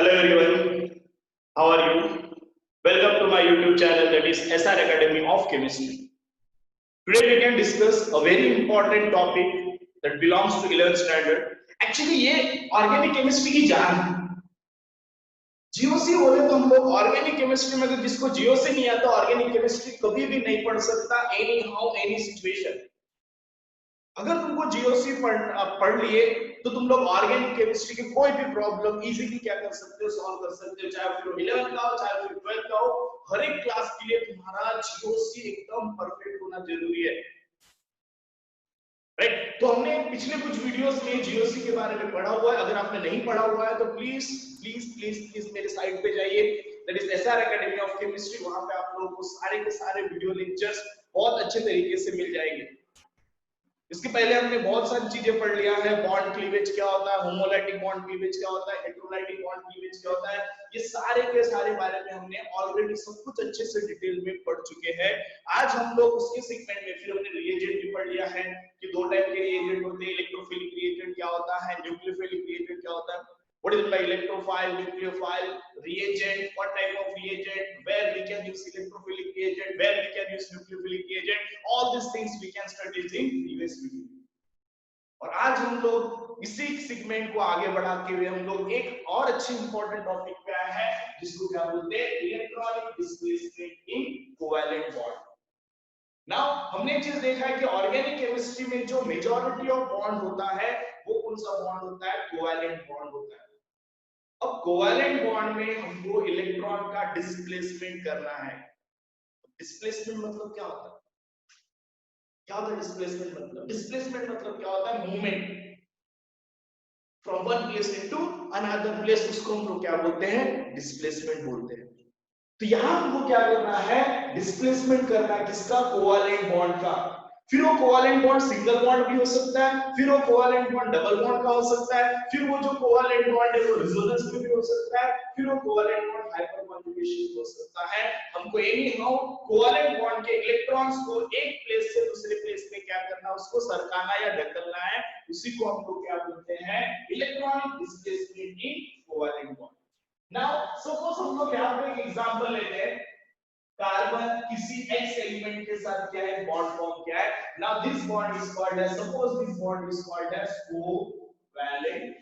Hello everyone, how are you? Welcome to my YouTube channel, that is SR Academy of Chemistry. Today we can discuss a very important topic that belongs to 11th standard. Actually ये organic chemistry की जान है। GOC बोले तो हम लोग organic chemistry में अगर जिसको जीओसी नहीं आता ऑर्गेनिक केमिस्ट्री कभी भी नहीं पढ़ सकता, एनी हाउ एनी सिचुएशन। अगर तुमको जीओसी पढ़ लिए तो तुम लोग ऑर्गेनिक केमिस्ट्री की कोई भी प्रॉब्लम इजीली क्या कर सकते हो, सॉल्व कर सकते हो, चाहे फिर 11th का हो चाहे फिर 12th का हो। हर एक क्लास के लिए तुम्हारा जीओसी एकदम परफेक्ट होना जरूरी है, राइट। तो हमने पिछले कुछ वीडियोस में जीओसी के बारे में पढ़ा हुआ है। अगर आपने नहीं पढ़ा हुआ है तो प्लीज प्लीज प्लीज प्लीज मेरे साइट पे जाइए, that is SR academy of chemistry. वहां पे आप लोगों को सारे के सारे वीडियो लेक्चर्स बहुत अच्छे तरीके से मिल जाएंगे। इसके पहले हमने बहुत सारी चीजें पढ़ लिया है। बॉन्ड क्लीवेज क्या होता है, होमोलाइटिक बॉन्ड क्लीवेज क्या होता है, हेटेरोलाइटिक बॉन्ड क्लीवेज क्या होता है, ये सारे के सारे बारे में हमने ऑलरेडी सब कुछ अच्छे से डिटेल में पढ़ चुके हैं। आज हम लोग उसके सेगमेंट में फिर हमने रिएजेंट भी पढ़ लिया है कि दो टाइप के रिएजेंट होते हैं। इलेक्ट्रोफिलिक रिएजेंट क्या होता है, न्यूक्लियोफिलिक रिएजेंट क्या होता है, what is by electrophile, nucleophile, reagent, what type of reagent, where we can use electrophilic reagent, where we can use nucleophilic reagent, all these things we can study in previous video। और आज हम लोग इसी segment को आगे बढ़ाते हुए हम लोग एक और अच्छी इंपॉर्टेंट टॉपिक पे आए हैं जिसको क्या बोलते हैं, इलेक्ट्रॉनिक डिस्प्लेसमेंट इन कोवैलेंट बॉन्ड। नाउ हमने एक चीज देखा है कि ऑर्गेनिक केमिस्ट्री में जो मेजॉरिटी ऑफ बॉन्ड होता है वो कौन सा बॉन्ड होता है, कोवैलेंट बॉन्ड होता है। अब कोवैलेंट बॉन्ड में हमको इलेक्ट्रॉन का डिस्प्लेसमेंट करना है। डिस्प्लेसमेंट मतलब क्या होता है, क्या होता है डिस्प्लेसमेंट मतलब? डिस्प्लेसमेंट मतलब क्या होता है, movement from one place into another place, उसको हम लोग क्या बोलते हैं, डिस्प्लेसमेंट बोलते हैं। तो यहां हमको क्या करना है, डिस्प्लेसमेंट करना है किसका, कोवैलेंट बॉन्ड का। फिर वो कोवैलेंट बॉन्ड सिंगल बॉन्ड भी हो सकता है, फिर वो कोवैलेंट बॉन्ड डबल बॉन्ड का हो सकता है, फिर वो जो कोवैलेंट बॉन्ड है वो रेजोनेंस में भी हो सकता है, फिर वो कोवैलेंट बॉन्ड हाइपर कॉन्जुगेशन हो सकता है। हमको एनी हाउ कोवैलेंट बॉन्ड के इलेक्ट्रॉन्स को एक प्लेस से दूसरे प्लेस में क्या करना है, उसको सरकाना या ढकेलना है। उसी को हम लोग क्या बोलते हैं, इलेक्ट्रॉनिक डिस्प्लेसमेंट इन कोवैलेंट बॉन्ड। नाउ सपोज हम लोग यहाँ पे एक एग्जांपल लेते हैं, कार्बन किसी x एलिमेंट के साथ क्या है, बॉन्ड फॉर्म किया है। Now this bond is called as, suppose this bond is called as covalent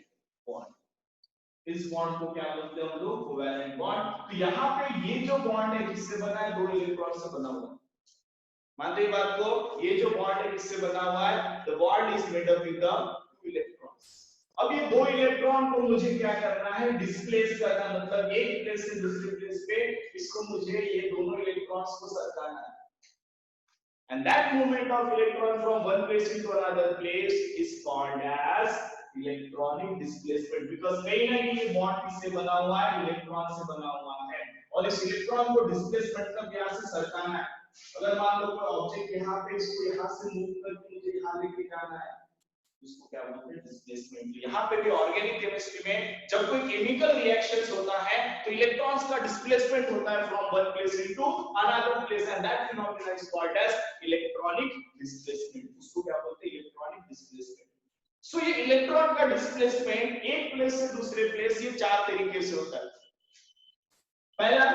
bond. इस बॉन्ड को क्या बोलते हैं हम लोग, कोवैलेंट बॉन्ड। तो यहाँ पे ये जो बॉन्ड है किससे बना है, दो इलेक्ट्रॉन से बना हुआ है। मानते हैं बात को, ये जो बॉन्ड है किससे बना हुआ है, the bond is made up with the two electrons. अब ये दो इलेक्ट्रॉन को मुझे क्या करना है, डिस्प्लेस करना, मतलब एक प्लेस से दूसरे प्लेस पे इसको मुझे ये दोनों इलेक्ट्रॉन्स को सरकाना है। And that movement of electron from one place into another place is called as electronic displacement, because कहीं ना कहीं ये बॉन्ड किससे बना हुआ है, इलेक्ट्रॉन से बना हुआ है, और इस इलेक्ट्रॉन को डिस्प्लेसमेंट का यहाँ से सरकाना है। अगर मान लो कोई ऑब्जेक्ट यहाँ पे, इसको यहाँ से मूव करके मुझे यहाँ लेके जाना है, इसको क्या बोलते हैं, डिस्प्लेसमेंट। यहाँ पे भी ऑर्गेनिक केमिस्ट्री में जब कोई केमिकल रिएक्शंस होता है तो इलेक्ट्रॉन्स का डिस्प्लेसमेंट होता है from one place into another place, and that phenomena is called as electronic displacement. उसको क्या बोलते हैं, इलेक्ट्रॉनिक डिस्प्लेसमेंट। सो ये इलेक्ट्रॉन का डिस्प्लेसमेंट एक प्लेस से दूसरे प्लेस, ये चार तरीके से होता है। पहला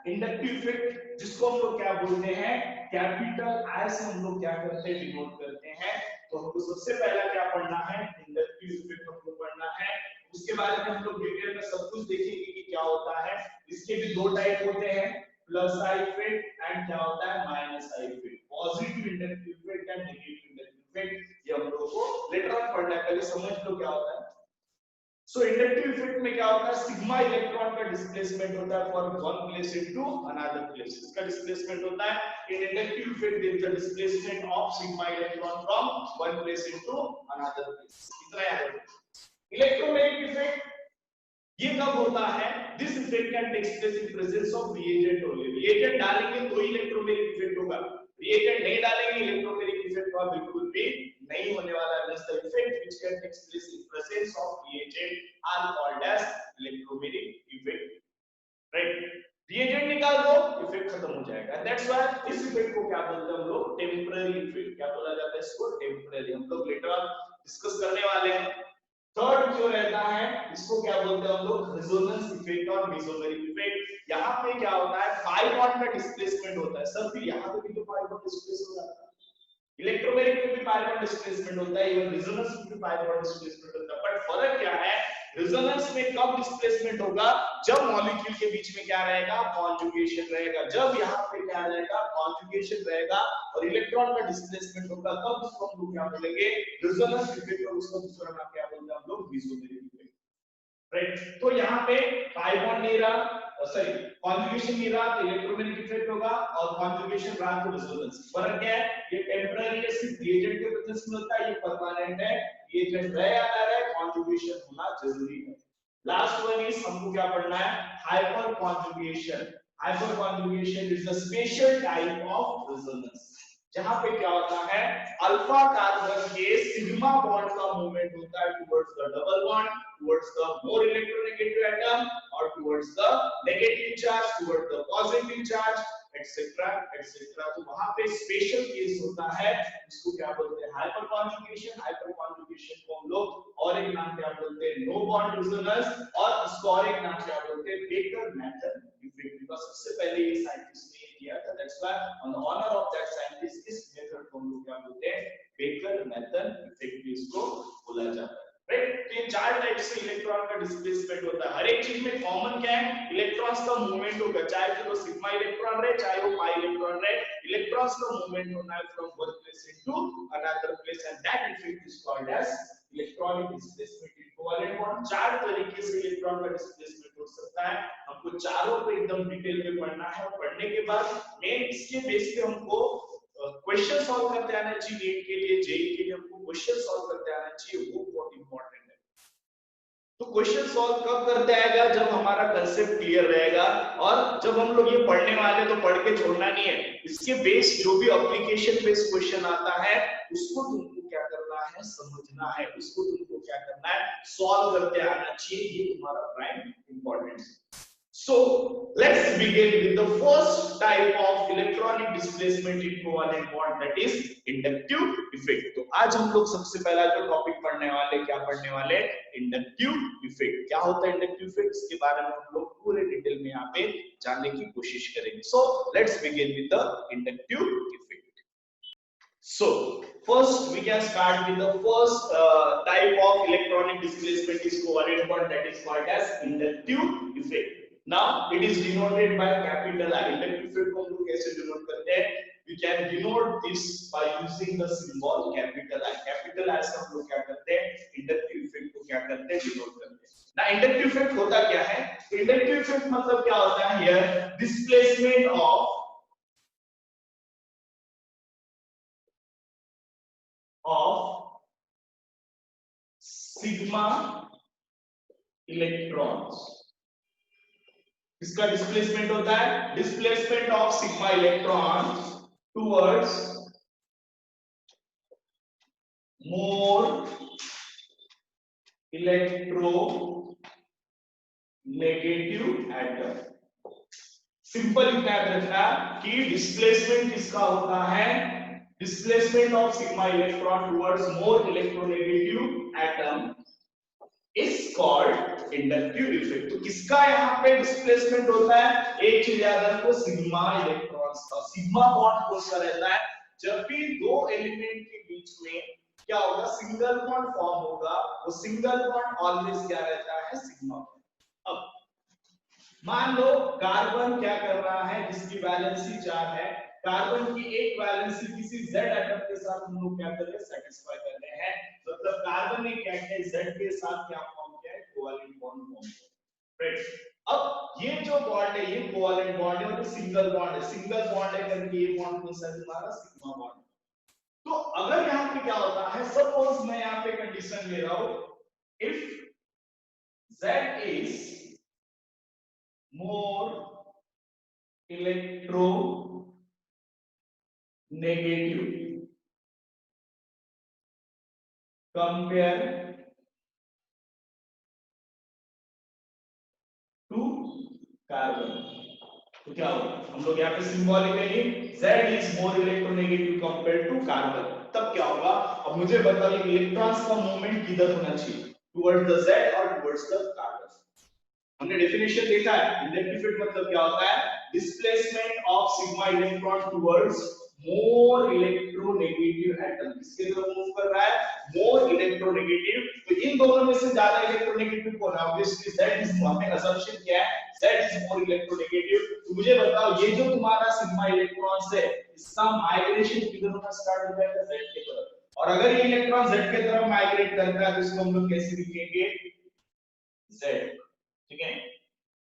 इंडक्टिव इफेक्ट, जिसको हम लोग क्या बोलते हैं, कैपिटल आई से हम लोग क्या करते हैं, डिनोट करते हैं। तो हमको सबसे पहला क्या पढ़ना है, इंडक्टिव इफेक्ट हमको पढ़ना है। उसके बारे में हम लोग डिटेल में सब कुछ देखेंगे कि क्या होता है। इसके भी दो टाइप होते हैं, प्लस आई इफेक्ट एंड क्या होता है, minus I effect. Positive inductive effect and negative inductive effect, ये हम लोग को लेटर ऑन पढ़ना है, पहले समझ लो क्या होता है। सो इंडक्टिव इफेक्ट में क्या होता है, सिग्मा इलेक्ट्रॉन का डिस्प्लेसमेंट होता है from one place into another place, इसका डिस्प्लेसमेंट होता है। In inductive effect there is the displacement of sigma electron from one place into another place. इतना याद रखो। इलेक्ट्रोमैग्नेटिक इफेक्ट ये कब होता है, this effect can take place in presence of reagent only. Reagent डालेंगे तो इलेक्ट्रोमैग्नेटिक इफेक्ट होगा, रिएजेंट नहीं डालेंगे इलेक्ट्रोमैग्नेटिक इफेक्ट का बिल्कुल भी नहीं होने वाला है। Thus the effect which can take place in presence of reagent are called as electromagnetic effect, right? reagent निकाल दो, इफेक्ट खत्म हो जाएगा। That's why इस इफेक्ट को क्या बोलते हैं हम लोग, टेम्पररी इफेक्ट। क्या बोला जाता है इसको, टेम्पररी। हम लोग लेटर डिस्कस करने वाले हैं। थर्ड जो रहता है इसको क्या बोलते हैं हम लोग, रेजोनेंस इफेक्ट और मेसोमेरिक इफेक्ट। यहाँ पे क्या होता है, पाई बॉन्ड का डिस्प्लेसमेंट होता है सर, फिर यहाँ पे भी तो पाई बॉन्ड डिस्प्लेस हो जाता है, इलेक्ट्रोमैग्नेटिक में भी पाई बॉन्ड डिस्प्लेसमेंट होता है, इवन रेजोनेंस में भी पाई बॉन्ड डिस्प्लेसमेंट होता है। बट फर्क क्या है, रेजोनेंस में कब डिस्प्लेसमेंट होगा, जब मॉलिक्यूल के बीच में क्या रहेगा, कॉन्जुगेशन रहेगा। जब यहाँ पे क्या रहेगा, कॉन्जुगेशन रहेगा और इलेक्ट्रॉन का डिस्प्लेसमेंट होगा, तब उसको हम लोग क्या बोलेंगे, रेजोनेंस इफेक्ट, और उसका दूसरा नाम क्या बोलते हैं हम लोग, मेसोमेरिक इफेक्ट। राइट, तो यहाँ पे पाई बॉन्ड नहीं रहा, सॉरी कॉन्जुगेशन नहीं रहा तो इलेक्ट्रोमैग्नेटिक इफेक्ट होगा, और कॉन्जुगेशन रहा तो रेजोनेंस। फर्क क्या है, ये टेंपरेरी है, सिर्फ रिएजेंट के प्रेजेंस में होता है, ये परमानेंट है, रिएजेंट रहे या ना रहे, कॉन्जुगेशन होना जरूरी है। लास्ट वन इज हमको क्या पढ़ना है, hyperconjugation. Hyperconjugation is the special type of resonance, जहां पे क्या होता है, अल्फा कार्बन के सिग्मा बॉन्ड का मूवमेंट होता है towards the double bond, towards the more electronegative atom, और towards the negative charge, towards the positive charge, et cetera et cetera. तो वहां पे स्पेशल केस होता है, इसको क्या बोलते हैं, हाइपर कॉन्जुगेशन। हाइपर कॉन्जुगेशन को हम लोग और एक नाम क्या बोलते हैं, नो बॉन्ड रेजोनेंस, और इसको और एक नाम क्या बोलते हैं, बेकर मेथड इफेक्ट। बिकॉज़ सबसे पहले ये साइंटिस्ट ने किया था, that's why on the honour of that scientist इस मेथड को हम लोग क्या बोलते हैं, बेकर मेथड इफेक्ट भी इसको बोला जाता है। राइट, तो ये चार टाइप से इलेक्ट्रॉन का डिस्प्लेसमेंट होता है। हर एक चीज में कॉमन क्या है, इलेक्ट्रॉन्स का मूवमेंट होगा, चाहे तो सिग्मा इलेक्ट्रॉन रहे चाहे वो पाई इलेक्ट्रॉन रहे, इलेक्ट्रॉन्स का मूवमेंट होना है from one place to another place, and that effect is called as electronic displacement in covalent bond. चार तरीके से इलेक्ट्रॉन का डिस्प्लेसमेंट हो सकता है, हमको चारों को एकदम डिटेल में पढ़ना है, और पढ़ने के बाद मेन इसके बेस पे हमको क्वेश्चन सॉल्व करते आना चाहिए। नीट के लिए, जेईई के लिए हमको क्वेश्चन सॉल्व करते आना चाहिए, वो बहुत इंपॉर्टेंट है। तो क्वेश्चन सॉल्व कब करते आएगा, जब हमारा कंसेप्ट क्लियर रहेगा, और जब हम लोग ये पढ़ने वाले तो पढ़ के छोड़ना नहीं है, इसके बेस जो भी एप्लीकेशन बेस्ड क्वेश्चन आता है उसको तुमको क्या करना है, समझना है, उसको तुमको क्या करना है, सॉल्व करते आना चाहिए, ये तुम्हारा प्राइम इंपॉर्टेंस है। So let's begin with the first type of electronic displacement in covalent bond, that is inductive effect। तो आज हम लोग सबसे पहला जो टॉपिक पढ़ने वाले, क्या पढ़ने वाले, इंडक्टिव इफेक्ट। क्या होता है इंडक्टिव इफेक्ट, इसके बारे में हम लोग पूरे डिटेल में यहाँ पे जानने की कोशिश करेंगे। So let's begin with the inductive effect। So first we can start with the first type of electronic displacement is covalent bond, that is called as inductive effect। Now it is denoted by capital I। Inductive effect को हम लोग कैसे denote करते हैं, we can denote this by using the symbol capital I। capital I से हम लोग क्या करते हैं, inductive effect को क्या करते हैं, डिनोट करते हैं। ना inductive effect होता क्या है, inductive effect मतलब क्या होता है, here displacement of sigma electrons। इसका डिस्प्लेसमेंट होता है, displacement of sigma electron towards more electro negative atom. Simple इतना याद रखना कि डिस्प्लेसमेंट किसका होता है, displacement of sigma electron towards more electronegative atom is called inductive effect। तो किसका यहाँ पे डिस्प्लेसमेंट होता है, एक चीज याद रखो, सिग्मा इलेक्ट्रॉन्स का। सिग्मा बॉन्ड कौन सा रहता है, जब भी दो एलिमेंट के बीच में क्या होगा, सिंगल बॉन्ड फॉर्म होगा, वो सिंगल बॉन्ड ऑलवेज क्या रहता है, सिग्मा बॉन्ड। अब मान लो कार्बन क्या कर रहा है, जिसकी वैलेंसी 4 है, कार्बन की एक वैलेंसी किसी Z एटम के साथ हम लोग क्या कर रहे हैं, सेटिस्फाई कर रहे हैं, मतलब कार्बन ने क्या किया, Z के साथ क्या फॉर्म किया है, कोवेलेंट बॉन्ड फॉर्म किया। राइट, अब ये जो बॉन्ड है ये कोवेलेंट बॉन्ड है, और सिंगल बॉन्ड है, सिंगल बॉन्ड है करके ये बॉन्ड कौन सा है हमारा, सिग्मा बॉन्ड। तो अगर यहाँ पे क्या होता है, सपोज मैं यहाँ पे कंडीशन ले रहा हूं, if Z is more electro negative compare to carbon, तो क्या होगा, हम लोग यहाँ पे symbolically Z is more electronegative compared to carbon, तब क्या होगा, अब मुझे बताइए इलेक्ट्रॉन्स का मूवमेंट किधर होना चाहिए, टुवर्ड्स द Z और टुवर्ड्स द कार्बन। हमने डेफिनेशन देखा है। इंडक्टिव फील्ड मतलब क्या होता है? Displacement of sigma electron towards more electronegative atom. किसके तरफ मूव कर रहा है? More electronegative. तो इन दोनों में से ज्यादा इलेक्ट्रोनेगेटिव कौन है? ऑब्वियसली Z इज, हमें असम्पशन क्या है? Z is more electronegative. तो मुझे बताओ ये जो तुम्हारा सिग्मा इलेक्ट्रॉन्स है, इसका माइग्रेशन किधर होना स्टार्ट हो जाएगा? Z की तरफ। और अगर ये इलेक्ट्रॉन Z की तरफ माइग्रेट करता है तो इसको हम लोग कैसे लिखेंगे? Z। ठीक है।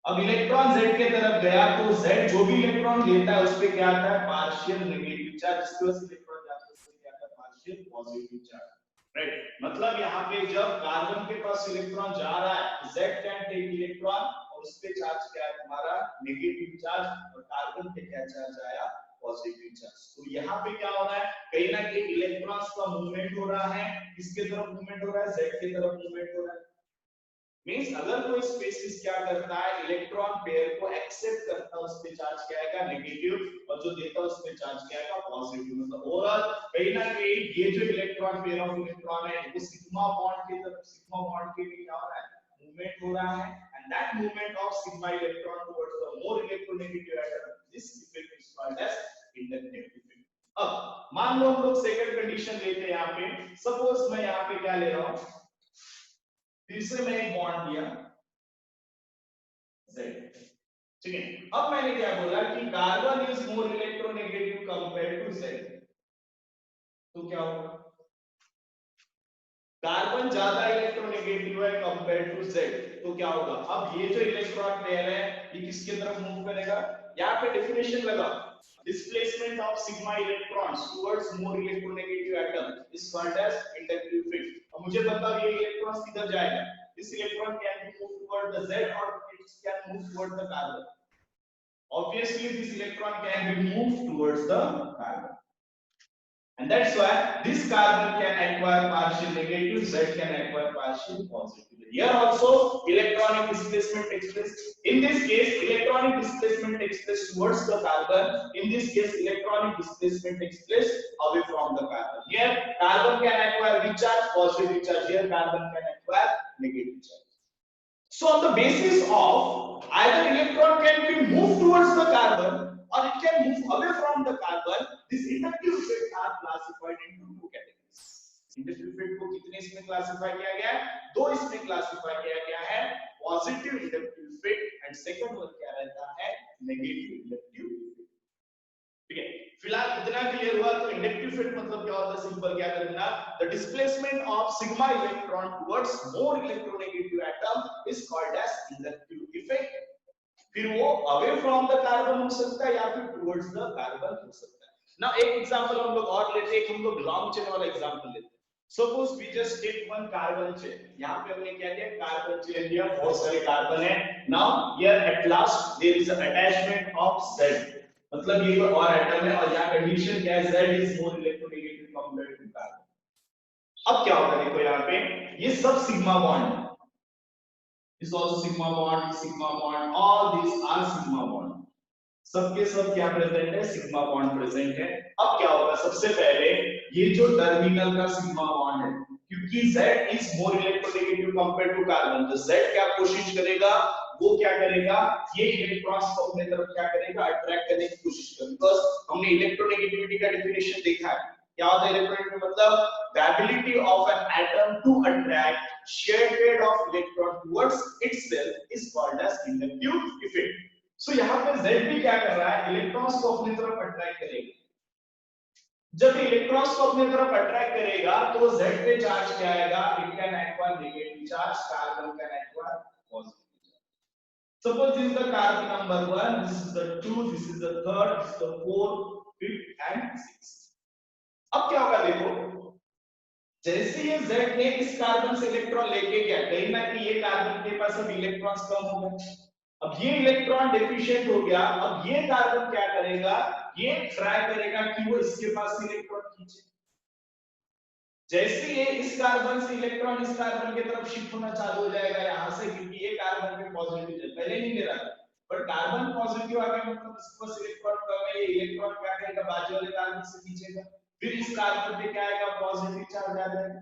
अब इलेक्ट्रॉन Z की तरफ गया तो Z जो भी इलेक्ट्रॉन लेता है उस पे क्या आता है? Partial negative charge. जिसके पास इलेक्ट्रॉन जाता है उससे क्या आता है? Partial positive charge. राइट। मतलब यहाँ पे जब कार्बन के पास इलेक्ट्रॉन जा रहा है, Z कैन टेक इलेक्ट्रॉन और उस पे चार्ज क्या है तुम्हारा? Negative charge. और कार्बन पे क्या चार्ज आया? Positive charge. तो यहाँ पे क्या हो रहा है? कहीं ना कहीं इलेक्ट्रॉन्स का मूवमेंट हो रहा है। किसके तरफ मूवमेंट हो रहा है? Z की तरफ मूवमेंट हो रहा है। मींस अगर कोई स्पेसिस क्या करता है? इलेक्ट्रॉन पेयर को एक्सेप्ट करता है, उस पे चार्ज क्या आएगा? नेगेटिव। और जो देता है उस पे चार्ज क्या आएगा? पॉजिटिव। मतलब ओवरऑल कहीं ना कहीं ये जो इलेक्ट्रॉन पेयर ऑफ इलेक्ट्रॉन है वो सिग्मा बॉन्ड की तरफ, सिग्मा बॉन्ड के लिए क्या हो रहा है? मूवमेंट हो रहा है। And that movement of sigma electron towards the more electronegative atom, this effect is called as inductive effect. अब मान लो हम लोग सेकंड कंडीशन लेते हैं। यहाँ पे सपोज मैं यहाँ पे क्या ले रहा हूं? फिर से मैं एक बॉन्ड लिया Z। ठीक है। अब मैंने क्या बोला कि carbon is more electronegative compare to Z। तो क्या होगा? कार्बन ज्यादा इलेक्ट्रोनेगेटिव है कंपेयर टू Z। तो क्या होगा? अब ये जो इलेक्ट्रॉन पेयर है ये किसके तरफ मूव करेगा? यहाँ पे डेफिनेशन लगा, displacement of sigma electrons towards more electronegative atom is called as inductive field. अब मुझे बताओ ये इलेक्ट्रॉन किधर जाएगा? This electron can be moved toward the Z or it can move toward the carbon. Obviously, this electron can be moved towards the carbon, and that's why this carbon can acquire partial negative, Z can acquire partial positive. Here also, electronic displacement takes place. In this case, electronic displacement takes place towards the carbon. In this case, electronic displacement takes place away from the carbon. Here, carbon can acquire which charge? Positive charge. Here, carbon can acquire negative charge. So on the basis of either electron can be moved towards the carbon or it can move away from the carbon, these inductive effects are classified into two categories. Inductive effect को कितने इसमें classify किया गया है? दो इसमें classify किया गया है, positive inductive effect and second one क्या रहता है? Negative inductive effect. ठीक है। फिलहाल इतना क्लियर हुआ। तो इंडक्टिव फील्ड मतलब क्या होता है? सिंपल क्या करना, the displacement of sigma electron towards more electronegative atom is called as inductive effect. फिर वो अवे फ्रॉम द कार्बन हो सकता है या फिर टुवर्ड्स द कार्बन हो सकता है। ना एक एग्जांपल हम लोग और लेते हैं, हम लोग लॉन्ग चेन वाला एग्जांपल लेते हैं। Suppose we just take one carbon chain. यहाँ पे हमने क्या किया? कार्बन चेन लिया, बहुत सारे कार्बन है। Now here at last there is attachment of Z। मतलब ये कोई और एटम है और यहाँ कंडीशन क्या है? Z is more electronegative compare to carbon. अब क्या होगा? देखो यहाँ पे ये सब sigma bond, this also sigma bond, all this are sigma bond. सबके सब क्या प्रेजेंट है? सिग्मा बॉन्ड प्रेजेंट है। अब क्या होगा? सबसे पहले ये जो टर्मिनल का सिग्मा बॉन्ड है, क्योंकि Z is more electronegative compare to carbon, तो Z क्या कोशिश करेगा? वो क्या करेगा? ये इलेक्ट्रॉन्स को अपने तरफ क्या करेगा? अट्रैक्ट करने की कोशिश करेगा। बिकॉज़ हमने इलेक्ट्रोनेगेटिविटी का डेफिनेशन देखा है। क्या होता है इलेक्ट्रोनेगेटिविटी? मतलब the ability of an atom to attract shared pair of electron towards itself is called as inductive effect. So यहाँ पे Z भी क्या कर रहा है? इलेक्ट्रॉन्स को अपनी तरफ अट्रैक्ट करेगा। जब इलेक्ट्रॉन्स को अपनी तरफ अट्रैक्ट करेगा तो Z पे चार्ज क्या आएगा? It can acquire negative charge, carbon can acquire positive charge. Suppose this is the carbon number 1, this is the 2, this is the 3rd, this is the 4th, 5th and 6th। अब क्या होगा? देखो जैसे ये Z ने इस carbon से electron लेके गया, कहीं ना कहीं ये कार्बन के पास अब इलेक्ट्रॉन्स कम हो गए। अब ये इलेक्ट्रॉन डेफिशिएंट हो गया। अब ये कार्बन क्या करेगा? ये ट्राई करेगा कि वो इसके पास से इलेक्ट्रॉन खींचे। जैसे ये इस कार्बन से इलेक्ट्रॉन इस कार्बन की तरफ शिफ्ट होना चालू हो जाएगा यहाँ से, क्योंकि ये कार्बन पे पॉजिटिव है, पहले नहीं ले रहा था, पर कार्बन पॉजिटिव आ गया मतलब इसके पास इलेक्ट्रॉन कम है। ये इलेक्ट्रॉन क्या करेगा? बाजू वाले कार्बन से खींचेगा, फिर इस कार्बन पे क्या आएगा? पॉजिटिव चार्ज आ जाएगा।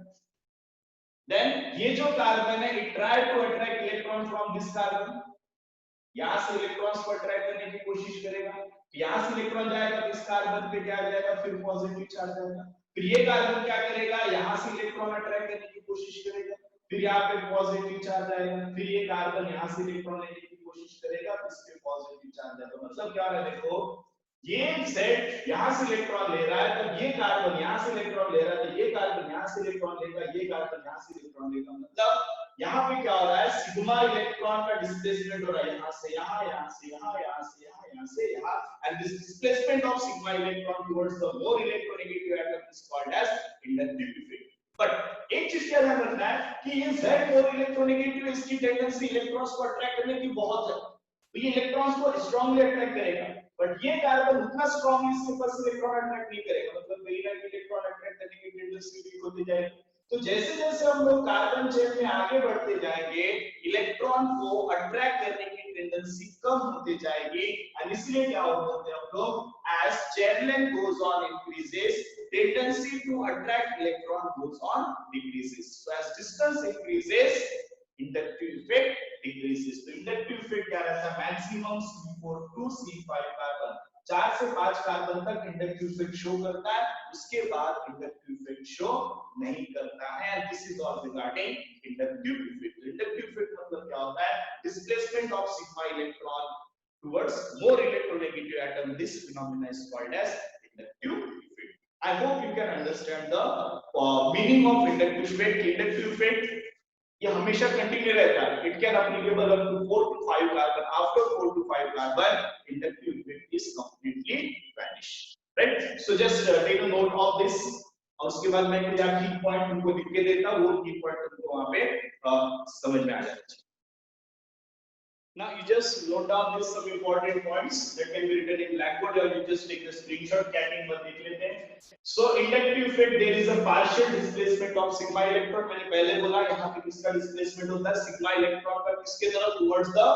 देन ये जो कार्बन है, it try to attract electron from this carbon, यहाँ से इलेक्ट्रॉन्स को अट्रैक्ट करने की कोशिश करेगा, यहाँ से इलेक्ट्रॉन जाएगा तो इस कार्बन पे क्या आ जाएगा, फिर पॉजिटिव चार्ज आएगा, फिर ये कार्बन क्या करेगा, यहाँ से इलेक्ट्रॉन अट्रैक्ट करने की कोशिश करेगा, फिर यहाँ पे पॉजिटिव चार्ज आएगा, फिर ये कार्बन यहाँ से इलेक्ट्रॉन लेने की कोशिश करेगा, इस पे पॉजिटिव चार्ज आएगा। मतलब क्या है, देखो ये सेट यहाँ से इलेक्ट्रॉन ले रहा है, तब ये कार्बन यहाँ से इलेक्ट्रॉन ले रहा है, तो ये कार्बन यहाँ से इलेक्ट्रॉन लेगा, ये कार्बन यहाँ से इलेक्ट्रॉन लेगा। मतलब यहाँ पे क्या हो रहा है, सिग्मा इलेक्ट्रॉन का डिस्प्लेसमेंट हो रहा है, यहाँ से यहाँ, यहाँ से यहाँ, यहाँ से यहाँ, यहाँ से यहाँ, and this displacement of sigma electron towards the more electronegative atom is called as inductive effect. But एक चीज क्या ध्यान रखना है कि ये Z मोर इलेक्ट्रोनेगेटिव, इसकी टेंडेंसी इलेक्ट्रॉन्स को अट्रैक्ट करने की बहुत है, तो ये इलेक्ट्रॉन्स को स्ट्रांगली अट्रैक्ट करेगा, बट ये कार्बन उतना स्ट्रांगली इसके पास इलेक्ट्रॉन अट्रैक्ट नहीं करेगा, मतलब कहीं ना कहीं इलेक्ट्रॉन अट्रैक्ट करने की टेंडेंसी वीक होती जाएगी। तो जैसे जैसे हम लोग कार्बन चेन में आगे बढ़ते जाएंगे, इलेक्ट्रॉन को अट्रैक्ट करने की टेंडेंसी कम होती जाएगी, और इसलिए क्या होता है हम लोग, as chain length goes on increases, tendency to attract electron goes on decreases. So as distance increases, inductive effect decreases. तो inductive effect क्या रहता है, maximum C4 to C5 carbon, 4 से 5 कार्बन तक इंडक्टिव इफेक्ट शो करता है, उसके बाद इंडक्टिव इफेक्ट शो नहीं करता है। This is all regarding inductive effect. Inductive effect मतलब क्या होता है, displacement of sigma electron towards more electronegative atom. This phenomena is called as inductive effect. I hope you can understand the meaning of inductive effect. Inductive effect ये हमेशा continue रहता है, it can applicable up to 4 to 5 carbon. After 4 to 5 carbon, inductive effect is completely vanished, right? So just take a note of this, और उसके बाद मैं कुछ की पॉइंट उनको लिख के देता हूँ, वो की पॉइंट उनको वहां पे समझ में आ जाता है। Now you just note down this some important points that can be written in blackboard, or you just take the screenshot, कैटिंग मत लिख लेते हैं। So inductive effect, there is a partial displacement of sigma electron. मैंने पहले बोला यहाँ पे किसका डिस्प्लेसमेंट होता है, सिग्मा इलेक्ट्रॉन का, किसके तरफ, towards the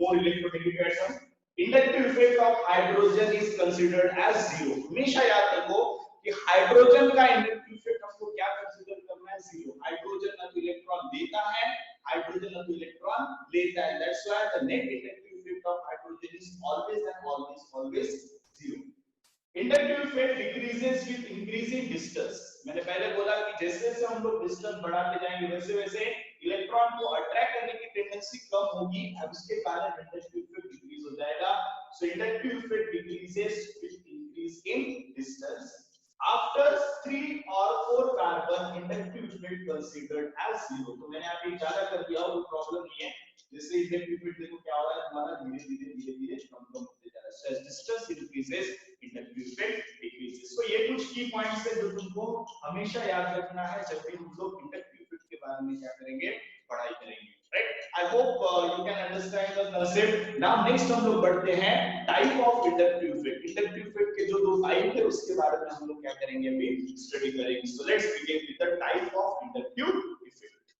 more electronegative atom. Inductive effect of hydrogen is considered as zero. हमेशा याद रखो कि हाइड्रोजन का इंडक्टिव इफेक्ट हमको क्या कंसीडर करना है, जीरो। हाइड्रोजन ना तो इलेक्ट्रॉन देता है, हाइड्रोजन ना तो इलेक्ट्रॉन लेता है, that's why the net inductive effect of hydrogen is always and always zero. Inductive effect decreases with increasing distance. मैंने पहले बोला कि जैसे जैसे हम लोग डिस्टेंस बढ़ाते जाएंगे, वैसे वैसे इलेक्ट्रॉन को अट्रैक्ट करने की टेंडेंसी कम होगी, अब इसके कारण इंडक्टिव इफेक्ट डिक्रीज हो जाएगा। So inductive effect decreases with increase in distance. After 3 or 4 carbon, inductive effect considered as zero. तो मैंने आप इशारा कर दिया, वो प्रॉब्लम नहीं है। जैसे इंडक्टिव इफेक्ट देखो क्या हो रहा है तुम्हारा, धीरे-धीरे कम होते जा रहा है। As distance increases, inductive effect decreases. So ये कुछ की पॉइंट्स है जो तुमको हमेशा याद रखना है जब भी हम लोग इंडक्टिव इफेक्ट के बारे में क्या करेंगे, पढ़ाई करेंगे। Right? I hope you can understand the concept. Now next हम लोग बढ़ते हैं type of inductive effect. Inductive effect के जो दो टाइप है उसके बारे में हम लोग क्या करेंगे, अभी स्टडी करेंगे। So let's begin with the type of inductive effect.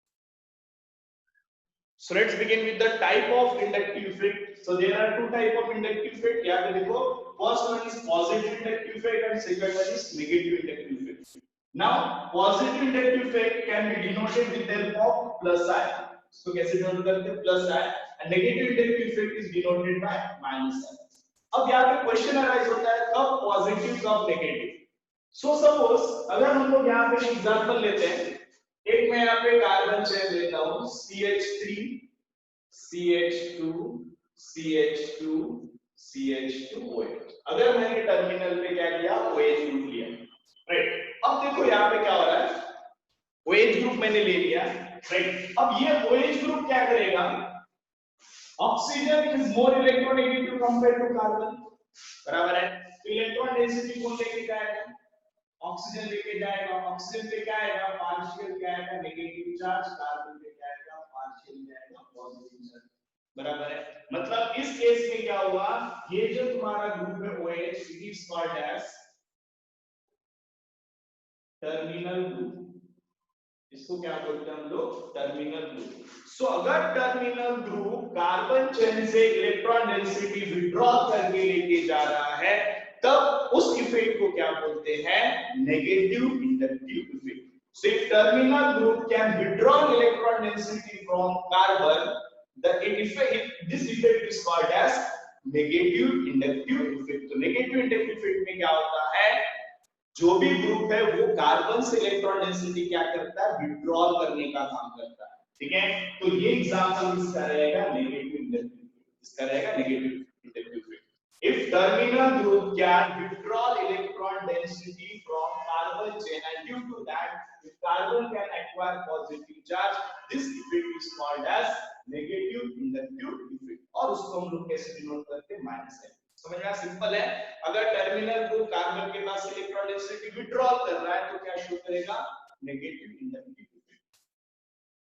So let's begin with the type of inductive effect. So there are two type of inductive effect. यहाँ पे देखो, first one is positive inductive effect and second one is negative inductive effect. Now positive inductive effect can be denoted with the help of plus I. इसको कैसे denote करते हैं, plus I, and negative inductive effect is denoted by minus I. अब यहाँ पे question arise होता है कब पॉजिटिव कब नेगेटिव। सो सपोज अगर हम लोग यहाँ पे एग्जांपल लेते हैं, एक मैं यहाँ पे कार्बन चेन लेता हूँ CH3 CH2 CH2 CH2 OH। अगर मैंने टर्मिनल पे क्या किया, OH ग्रुप लिया, राइट। अब देखो यहाँ पे क्या हो रहा है, OH ग्रुप मैंने ले लिया, राइट। अब ये OH ग्रुप क्या करेगा, oxygen is more electronegative compare to carbon, बराबर है। तो इलेक्ट्रॉन डेंसिटी कौन लेके जाएगा, ऑक्सीजन लेके जाएगा। ऑक्सीजन पे क्या आएगा, पार्शियल क्या आएगा, नेगेटिव चार्ज। कार्बन पे क्या आएगा, पार्शियल क्या आएगा, पॉजिटिव चार्ज, बराबर है। मतलब इस केस में क्या हुआ, ये जो तुम्हारा ग्रुप है OH, it is called as terminal group. इसको क्या बोलते हैं हम लोग, टर्मिनल ग्रुप। सो अगर टर्मिनल ग्रुप कार्बन चेन से इलेक्ट्रॉन डेंसिटी विड्रॉ करके लेके जा रहा है, तब उस इफेक्ट को क्या बोलते हैं, negative inductive effect. So if terminal group can withdraw electron density from carbon, This effect is called as negative inductive effect. तो negative inductive effect में क्या होता है, जो भी ग्रुप है वो कार्बन से इलेक्ट्रॉन डेंसिटी क्या करता है, विड्रॉल करने का काम करता है, ठीक है। तो ये एग्जांपल इसका रहेगा नेगेटिव इंडक्टिव, इसका रहेगा negative inductive effect. If terminal group can withdraw electron density from carbon chain and due to that if carbon can acquire positive charge, this effect is called as negative inductive effect और उसको हम लोग कैसे denote करते हैं, minus है। समझ में सिंपल है। अगर टर्मिनल ग्रुप कार्बन के पास इलेक्ट्रॉन डेंसिटी विड्रॉल कर रहा है तो क्या शो करेगा, नेगेटिव इंडक्टिव इफेक्ट।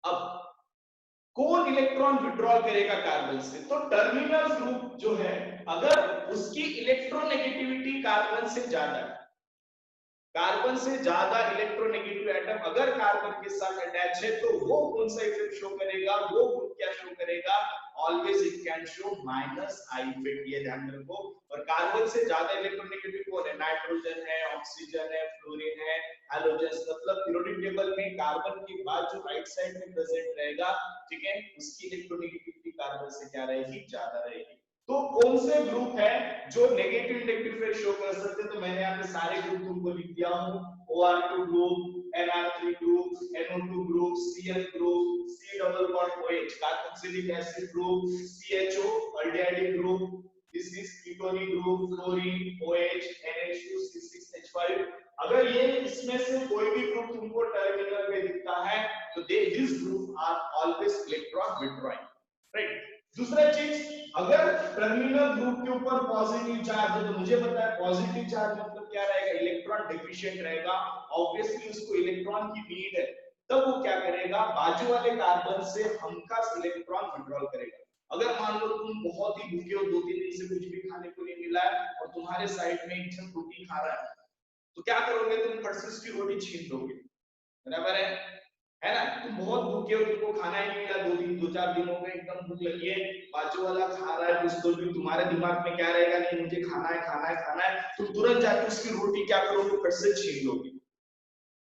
अब कौन इलेक्ट्रॉन विड्रॉल करेगा कार्बन से, तो टर्मिनल ग्रुप जो है अगर उसकी इलेक्ट्रोनेगेटिविटी कार्बन से ज्यादा है, कार्बन से ज्यादा इलेक्ट्रोनेगेटिव एटम अगर कार्बन के साथ अटैच है तो वो कौन सा इफेक्ट शो करेगा, वो ग्रुप क्या शो करेगा, always it can show minus I effect, ये ध्यान रखो। और कार्बन से ज्यादा इलेक्ट्रोनेगेटिव कौन है, नाइट्रोजन है, ऑक्सीजन है, फ्लोरीन है, हैलोजन, मतलब पीरियोडिक टेबल में कार्बन के बाद जो राइट साइड में प्रेजेंट रहेगा, ठीक है, उसकी इलेक्ट्रोनेगेटिविटी कार्बन से क्या रहेगी, ज्यादा रहेगी। तो कौन से ग्रुप है जो नेगेटिव इंडक्टिव इफेक्ट शो कर सकते हैं, तो मैंने यहाँ पे सारे ग्रुप तुमको लिख दिया हूँ, OR2 group, NR3 group, NO2 group, Cl group, C double bond OH carboxylic acid group, CHO aldehyde group, this is ketonic group, fluorine, OH, NH2 C6H5। अगर ये इसमें से कोई भी ग्रुप तुमको टर्मिनल में दिखता है तो this group are always electron withdrawing, right. दूसरा चीज, अगर टर्मिनल ग्रुप के ऊपर पॉजिटिव चार्ज है तो मुझे पता है पॉजिटिव चार्ज मतलब क्या रहेगा, इलेक्ट्रॉन डेफिशिएंट रहेगा, ऑब्वियसली उसको इलेक्ट्रॉन की नीड है, तब वो क्या करेगा, बाजू वाले कार्बन से हमखास इलेक्ट्रॉन विड्रॉल करेगा। अगर मान लो तुम बहुत ही भूखे हो, 2-3 दिन से कुछ भी खाने को नहीं मिला है और तुम्हारे साइड में एक जन रोटी खा रहा है, तो क्या करोगे, तुम फट से उसकी रोटी छीन लोगे, बराबर है ना। तुम बहुत भूखे हो, तुमको खाना ही नहीं मिला, 2-4 दिन हो गए, एकदम भूख लगी है, बाजू वाला खा रहा है कुछ, तो भी तुम्हारे दिमाग में क्या रहेगा, नहीं मुझे खाना है खाना है खाना है, तुम तुरंत जाके उसकी रोटी क्या करोगे, फट से छीन लोगे।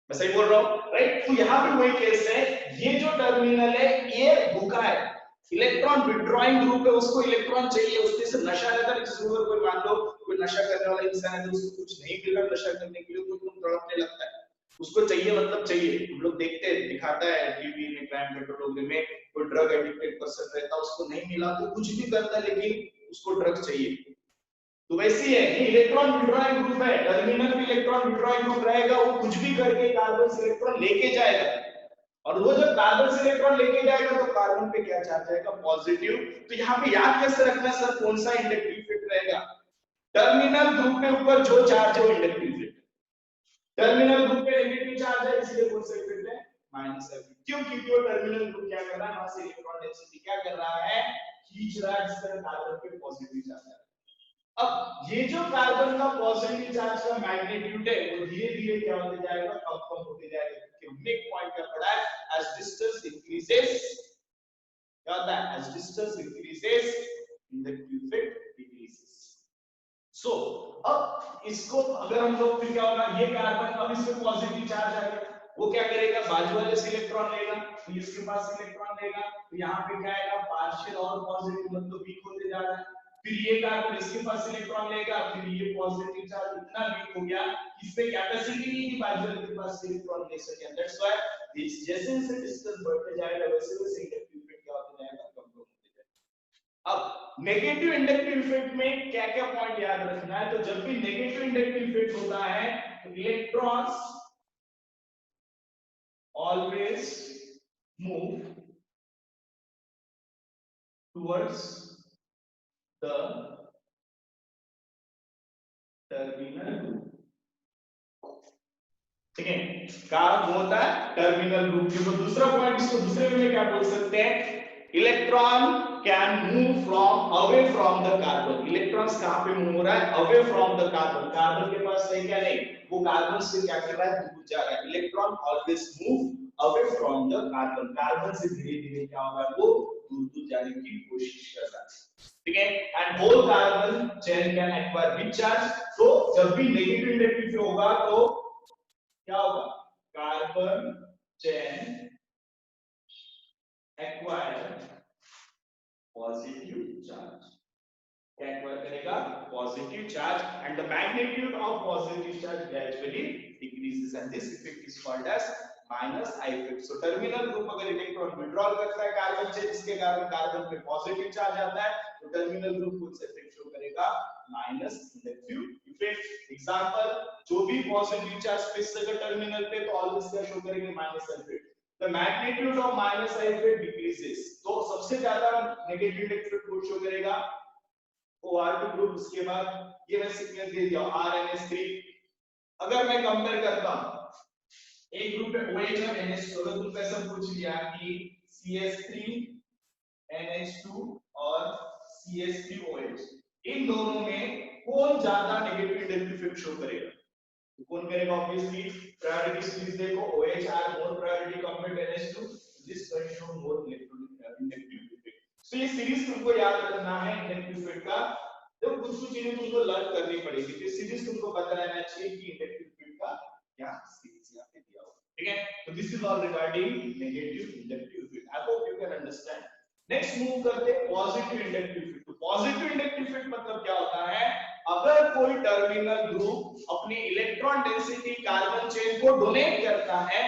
मैं सही बोल रहा हूँ, राइट। तो यहाँ पे वही केस है, ये जो टर्मिनल है ये भूखा है, इलेक्ट्रॉन विड्रॉइंग ग्रुप है, उसको इलेक्ट्रॉन चाहिए, उसमें से नशा रहता है, जिसको कोई मान लो कोई नशा करने वाला इंसान है तो उसको कुछ नहीं मिल रहा नशा करने के लिए तो तुम तड़पने लगता है, उसको चाहिए मतलब चाहिए। हम लोग देखते हैं, दिखाता है टीवी में, क्राइम पेट्रोलॉजी में, कोई ड्रग एडिक्टेड पर्सन रहता है, उसको नहीं मिला तो कुछ भी करता है लेकिन उसको ड्रग चाहिए। तो वैसे ही है, ये इलेक्ट्रॉन विड्रॉइंग ग्रुप है, टर्मिनल में इलेक्ट्रॉन विड्रॉइंग ग्रुप रहेगा, वो कुछ भी करके कार्बन से इलेक्ट्रॉन लेके जाएगा, और वो जब कार्बन से इलेक्ट्रॉन लेके जाएगा तो कार्बन पे क्या चार्ज आएगा, पॉजिटिव। तो यहाँ पे याद कैसे रखना सर, कौन सा इंडक्टिव इफेक्ट रहेगा, टर्मिनल ग्रुप के ऊपर जो चार्ज है वो इंडक्टिव इफेक्ट, टर्मिनल ग्रुप पे नेगेटिव चार्ज है इसलिए कौन सा इफेक्ट है, माइनस है। क्यों, क्योंकि वो टर्मिनल ग्रुप क्या कर रहा है, वहां से इलेक्ट्रॉन डेंसिटी क्या कर रहा है, खींच रहा है, जिस तरह कार्बन पे पॉजिटिव चार्ज है। अब ये जो कार्बन का पॉजिटिव चार्ज का मैग्नीट्यूड है वो धीरे धीरे क्या होते जाएगा, कम कम होते जाएगा, क्योंकि हमने एक पॉइंट क्या पढ़ा है, एज डिस्टेंस इंक्रीजेस, क्या होता है, as distance increases inductive effect decreases. So अब इसको अगर हम लोग फिर क्या होगा, ये कार्बन अब इसमें पॉजिटिव चार्ज आएगा, वो क्या करेगा, बाजू वाले से इलेक्ट्रॉन लेगा, तो इसके पास इलेक्ट्रॉन लेगा, तो यहाँ पे क्या आएगा, पार्शियल और पॉजिटिव, मतलब वीक होते जा रहा है। फिर ये कार्बन इसके पास इलेक्ट्रॉन लेगा, फिर ये पॉजिटिव चार्ज इतना वीक हो गया कि इस पे कैपेसिटी नहीं थी बाजू वाले के पास इलेक्ट्रॉन ले सके। दैट्स व्हाई जैसे जैसे डिस्टेंस बढ़ते जाएगा वैसे वैसे इंडक्टिव इफेक्ट क्या होता जाएगा, कम कम होते जाएगा। अब नेगेटिव इंडक्टिव इफेक्ट में क्या क्या पॉइंट याद रखना है, तो जब भी नेगेटिव इंडक्टिव इफेक्ट होता है तो electrons always move towards the terminal group, ठीक है, कारण होता है टर्मिनल ग्रुप के। तो दूसरा पॉइंट, इसको दूसरे वे में क्या बोल सकते हैं, electron can move from away from the carbon, electrons कहां पे मूव हो रहा है, away from the carbon, carbon के पास है क्या, नहीं, वो कार्बन से क्या कर रहा है, दूर जा रहा है। Electron always move away from the carbon, carbon से धीरे धीरे क्या हो रहा है, वो दूर दूर जाने की कोशिश कर रहा है, ठीक है। And whole carbon chain can acquire which charge, तो जब भी नेगेटिव इंडक्टिव होगा तो क्या होगा, carbon chain acquire positive charge क्या एक्वायर करेगा, positive charge, and the magnitude of positive charge gradually decreases and this effect is called as minus I effect. So terminal group अगर इलेक्ट्रॉन विड्रॉल करता है carbon से, जिसके कारण carbon पे positive charge आता है, तो टर्मिनल ग्रुप को इफेक्ट शो करेगा माइनस इंडक्टिव इफेक्ट। एग्जांपल, जो भी पॉजिटिव चार्ज स्पेस अगर टर्मिनल पे, तो ऑलवेज क्या शो करेंगे, minus effect. The magnitude of minus I effect decreases, तो सबसे ज्यादा नेगेटिव इफेक्ट को शो करेगा OR2 ग्रुप। उसके बाद ये मैं सीक्वेंस दे दिया RNS3। अगर मैं कंपेयर करता हूं, एक ग्रुप है OH और NH2, अगर ग्रुप ऐसा पूछ लिया कि CH3 NH2 और CH3OH, इन दोनों में कौन ज्यादा नेगेटिव इंडक्टिव इफेक्ट शो करेगा, तो कौन करेगा, ऑब्वियसली प्रायोरिटी सीरीज देखो, OH are more priority compared to NH2, this one show more inductive effect. So ये सीरीज तुमको याद रखना है इंडक्टिव इफेक्ट का। तो कुछ चीजें तुमको लर्न करनी पड़ेगी, तो सीरीज तुमको पता रहना चाहिए कि इंडक्टिव इफेक्ट का क्या सीरीज यहां पे दिया हुआ है, ठीक है। तो this is all regarding negative inductive effect. I hope you can understand. Next move करते हैं पॉजिटिव इंडक्टिव इफेक्ट। तो पॉजिटिव इंडक्टिव इफेक्ट मतलब क्या होता है, अगर कोई टर्मिनल ग्रुप अपनी इलेक्ट्रॉन डेंसिटी कार्बन चेन को डोनेट करता है,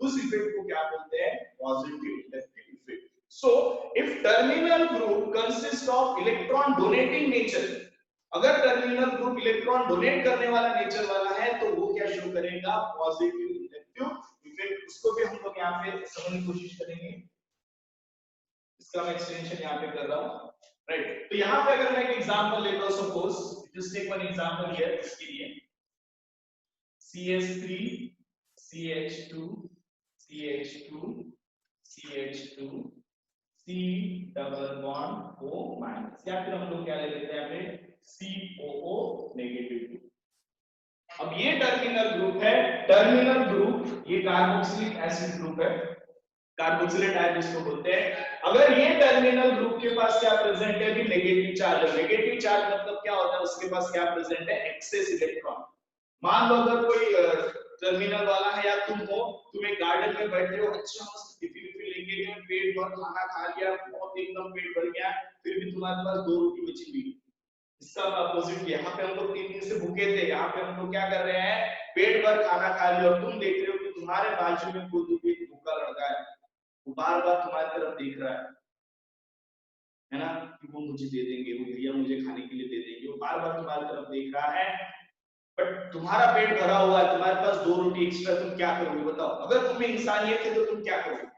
उस इफेक्ट को क्या बोलते हैं, positive inductive effect. So, if terminal group consists of electron donating nature, अगर टर्मिनल ग्रुप इलेक्ट्रॉन डोनेट करने वाला नेचर वाला है, तो वो क्या शो करेगा, पॉजिटिव इंडक्टिव इफेक्ट। उसको भी हम लोग यहाँ पे समझने की कोशिश करेंगे। इसका मैं एक्सटेंशन यहाँ पे कर रहा हूँ, राइट। तो यहाँ पे अगर मैं एक एग्जांपल लेता हूँ, suppose just take one example here, इसके लिए CH3 CH2 CH2 CH2 C double bond O minus, या फिर हम लोग क्या ले लेते हैं यहाँ पे COO नेगेटिव। अब ये टर्मिनल ग्रुप है, टर्मिनल ग्रुप ये कार्बोक्सिलिक एसिड ग्रुप है, कार्बोक्सिलेट आयन जिसको बोलते हैं। अगर ये टर्मिनल ग्रुप के पास क्या प्रेजेंट है, भी नेगेटिव चार्ज है। नेगेटिव चार्ज मतलब क्या होता है, उसके पास क्या प्रेजेंट है, एक्सेस इलेक्ट्रॉन। मान लो अगर कोई टर्मिनल वाला है, या तुम हो, तुम एक गार्डन में बैठे हो, अच्छा मस्त टिफिन लेके गए, पेट भर खाना खा लिया, बहुत एकदम पेट भर गया, फिर भी तुम्हारे पास 2 रोटी बची हुई। इसका अपोजिट, यहाँ पे हम लोग 3 दिन से भूखे थे, यहाँ पे हम लोग क्या कर रहे हैं, पेट भर खाना खा लिया, और तुम देख रहे हो कि तुम्हारे बाजू में कोई भूखा लड़का है, वो बार बार तुम्हारी तरफ देख रहा है ना, कि वो मुझे दे देंगे, वो भैया मुझे खाने के लिए दे देंगे, वो बार बार तुम्हारी तरफ देख रहा है, बट तुम्हारा पेट भरा हुआ है, तुम्हारे पास 2 रोटी एक्स्ट्रा, तुम क्या करोगे बताओ। अगर तुम्हें इंसानियत है तो तुम क्या करोगे,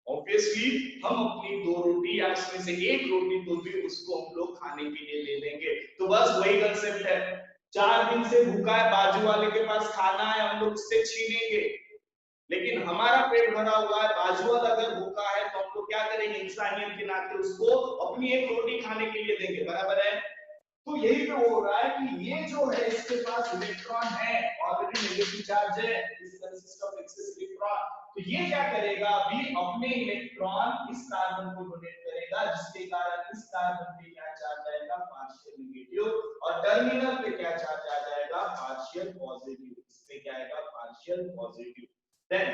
ऑब्वियसली हम अपनी 2 रोटी या उसमें से 1 रोटी तो भी उसको हम लोग खाने के लिए ले लेंगे। तो बस वही कंसेप्ट है, 4 दिन से भूखा है, बाजू वाले के पास खाना है, हम लोग उससे छीनेंगे, लेकिन हमारा पेट भरा हुआ है, बाजू वाला अगर भूखा है, तो हम लोग क्या करेंगे, इंसानियत के नाते उसको अपनी 1 रोटी खाने के लिए देंगे, बराबर है। तो यही पे हो रहा है कि ये जो है, इसके पास इलेक्ट्रॉन है, ऑलरेडी नेगेटिव चार्ज है, this consist of excess electron, तो ये क्या करेगा, अभी अपने इलेक्ट्रॉन इस कार्बन को डोनेट करेगा, जिसके कारण इस कार्बन पे क्या चार्ज आएगा, पार्शियल नेगेटिव, और टर्मिनल पे क्या चार्ज आ जाएगा, पार्शियल पॉजिटिव। इस पे क्या आएगा, पार्शियल पॉजिटिव। देन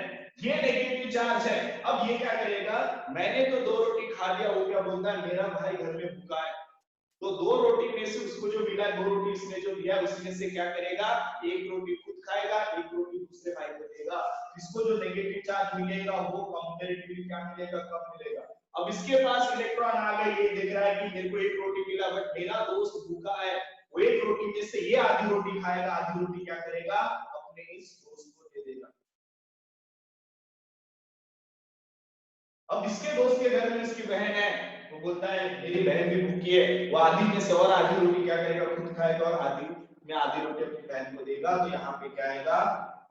ये नेगेटिव चार्ज है, अब ये क्या करेगा, मैंने तो 2 रोटी खा लिया, वो क्या बोलता है, मेरा भाई घर में भूखा है, तो 2 रोटी में से उसको जो मिला, 2 रोटी इसने जो दिया, उसमें से क्या करेगा, 1 रोटी खुद खाएगा, 1 रोटी दूसरे भाई को देगा। इसको जो नेगेटिव चार्ज मिलेगा, वो कंपैरेटिवली क्या मिलेगा, कम मिलेगा। अब इसके पास इलेक्ट्रॉन आ गए, ये देख रहा है कि मेरे को 1 रोटी मिला, बट मेरा दोस्त भूखा है, वो 1 रोटी में से ये आधी रोटी खाएगा, आधी रोटी क्या करेगा, अपने इस दोस्त को दे देगा। अब इसके दोस्त के घर में इसकी बहन है, वो बोलता है मेरी बहन भी भूखी है, वो आधी में से और आधी रोटी क्या करेगा, खुद खाएगा, और आधी में आधी रोटी अपनी बहन को देगा। तो यहाँ पे क्या आएगा,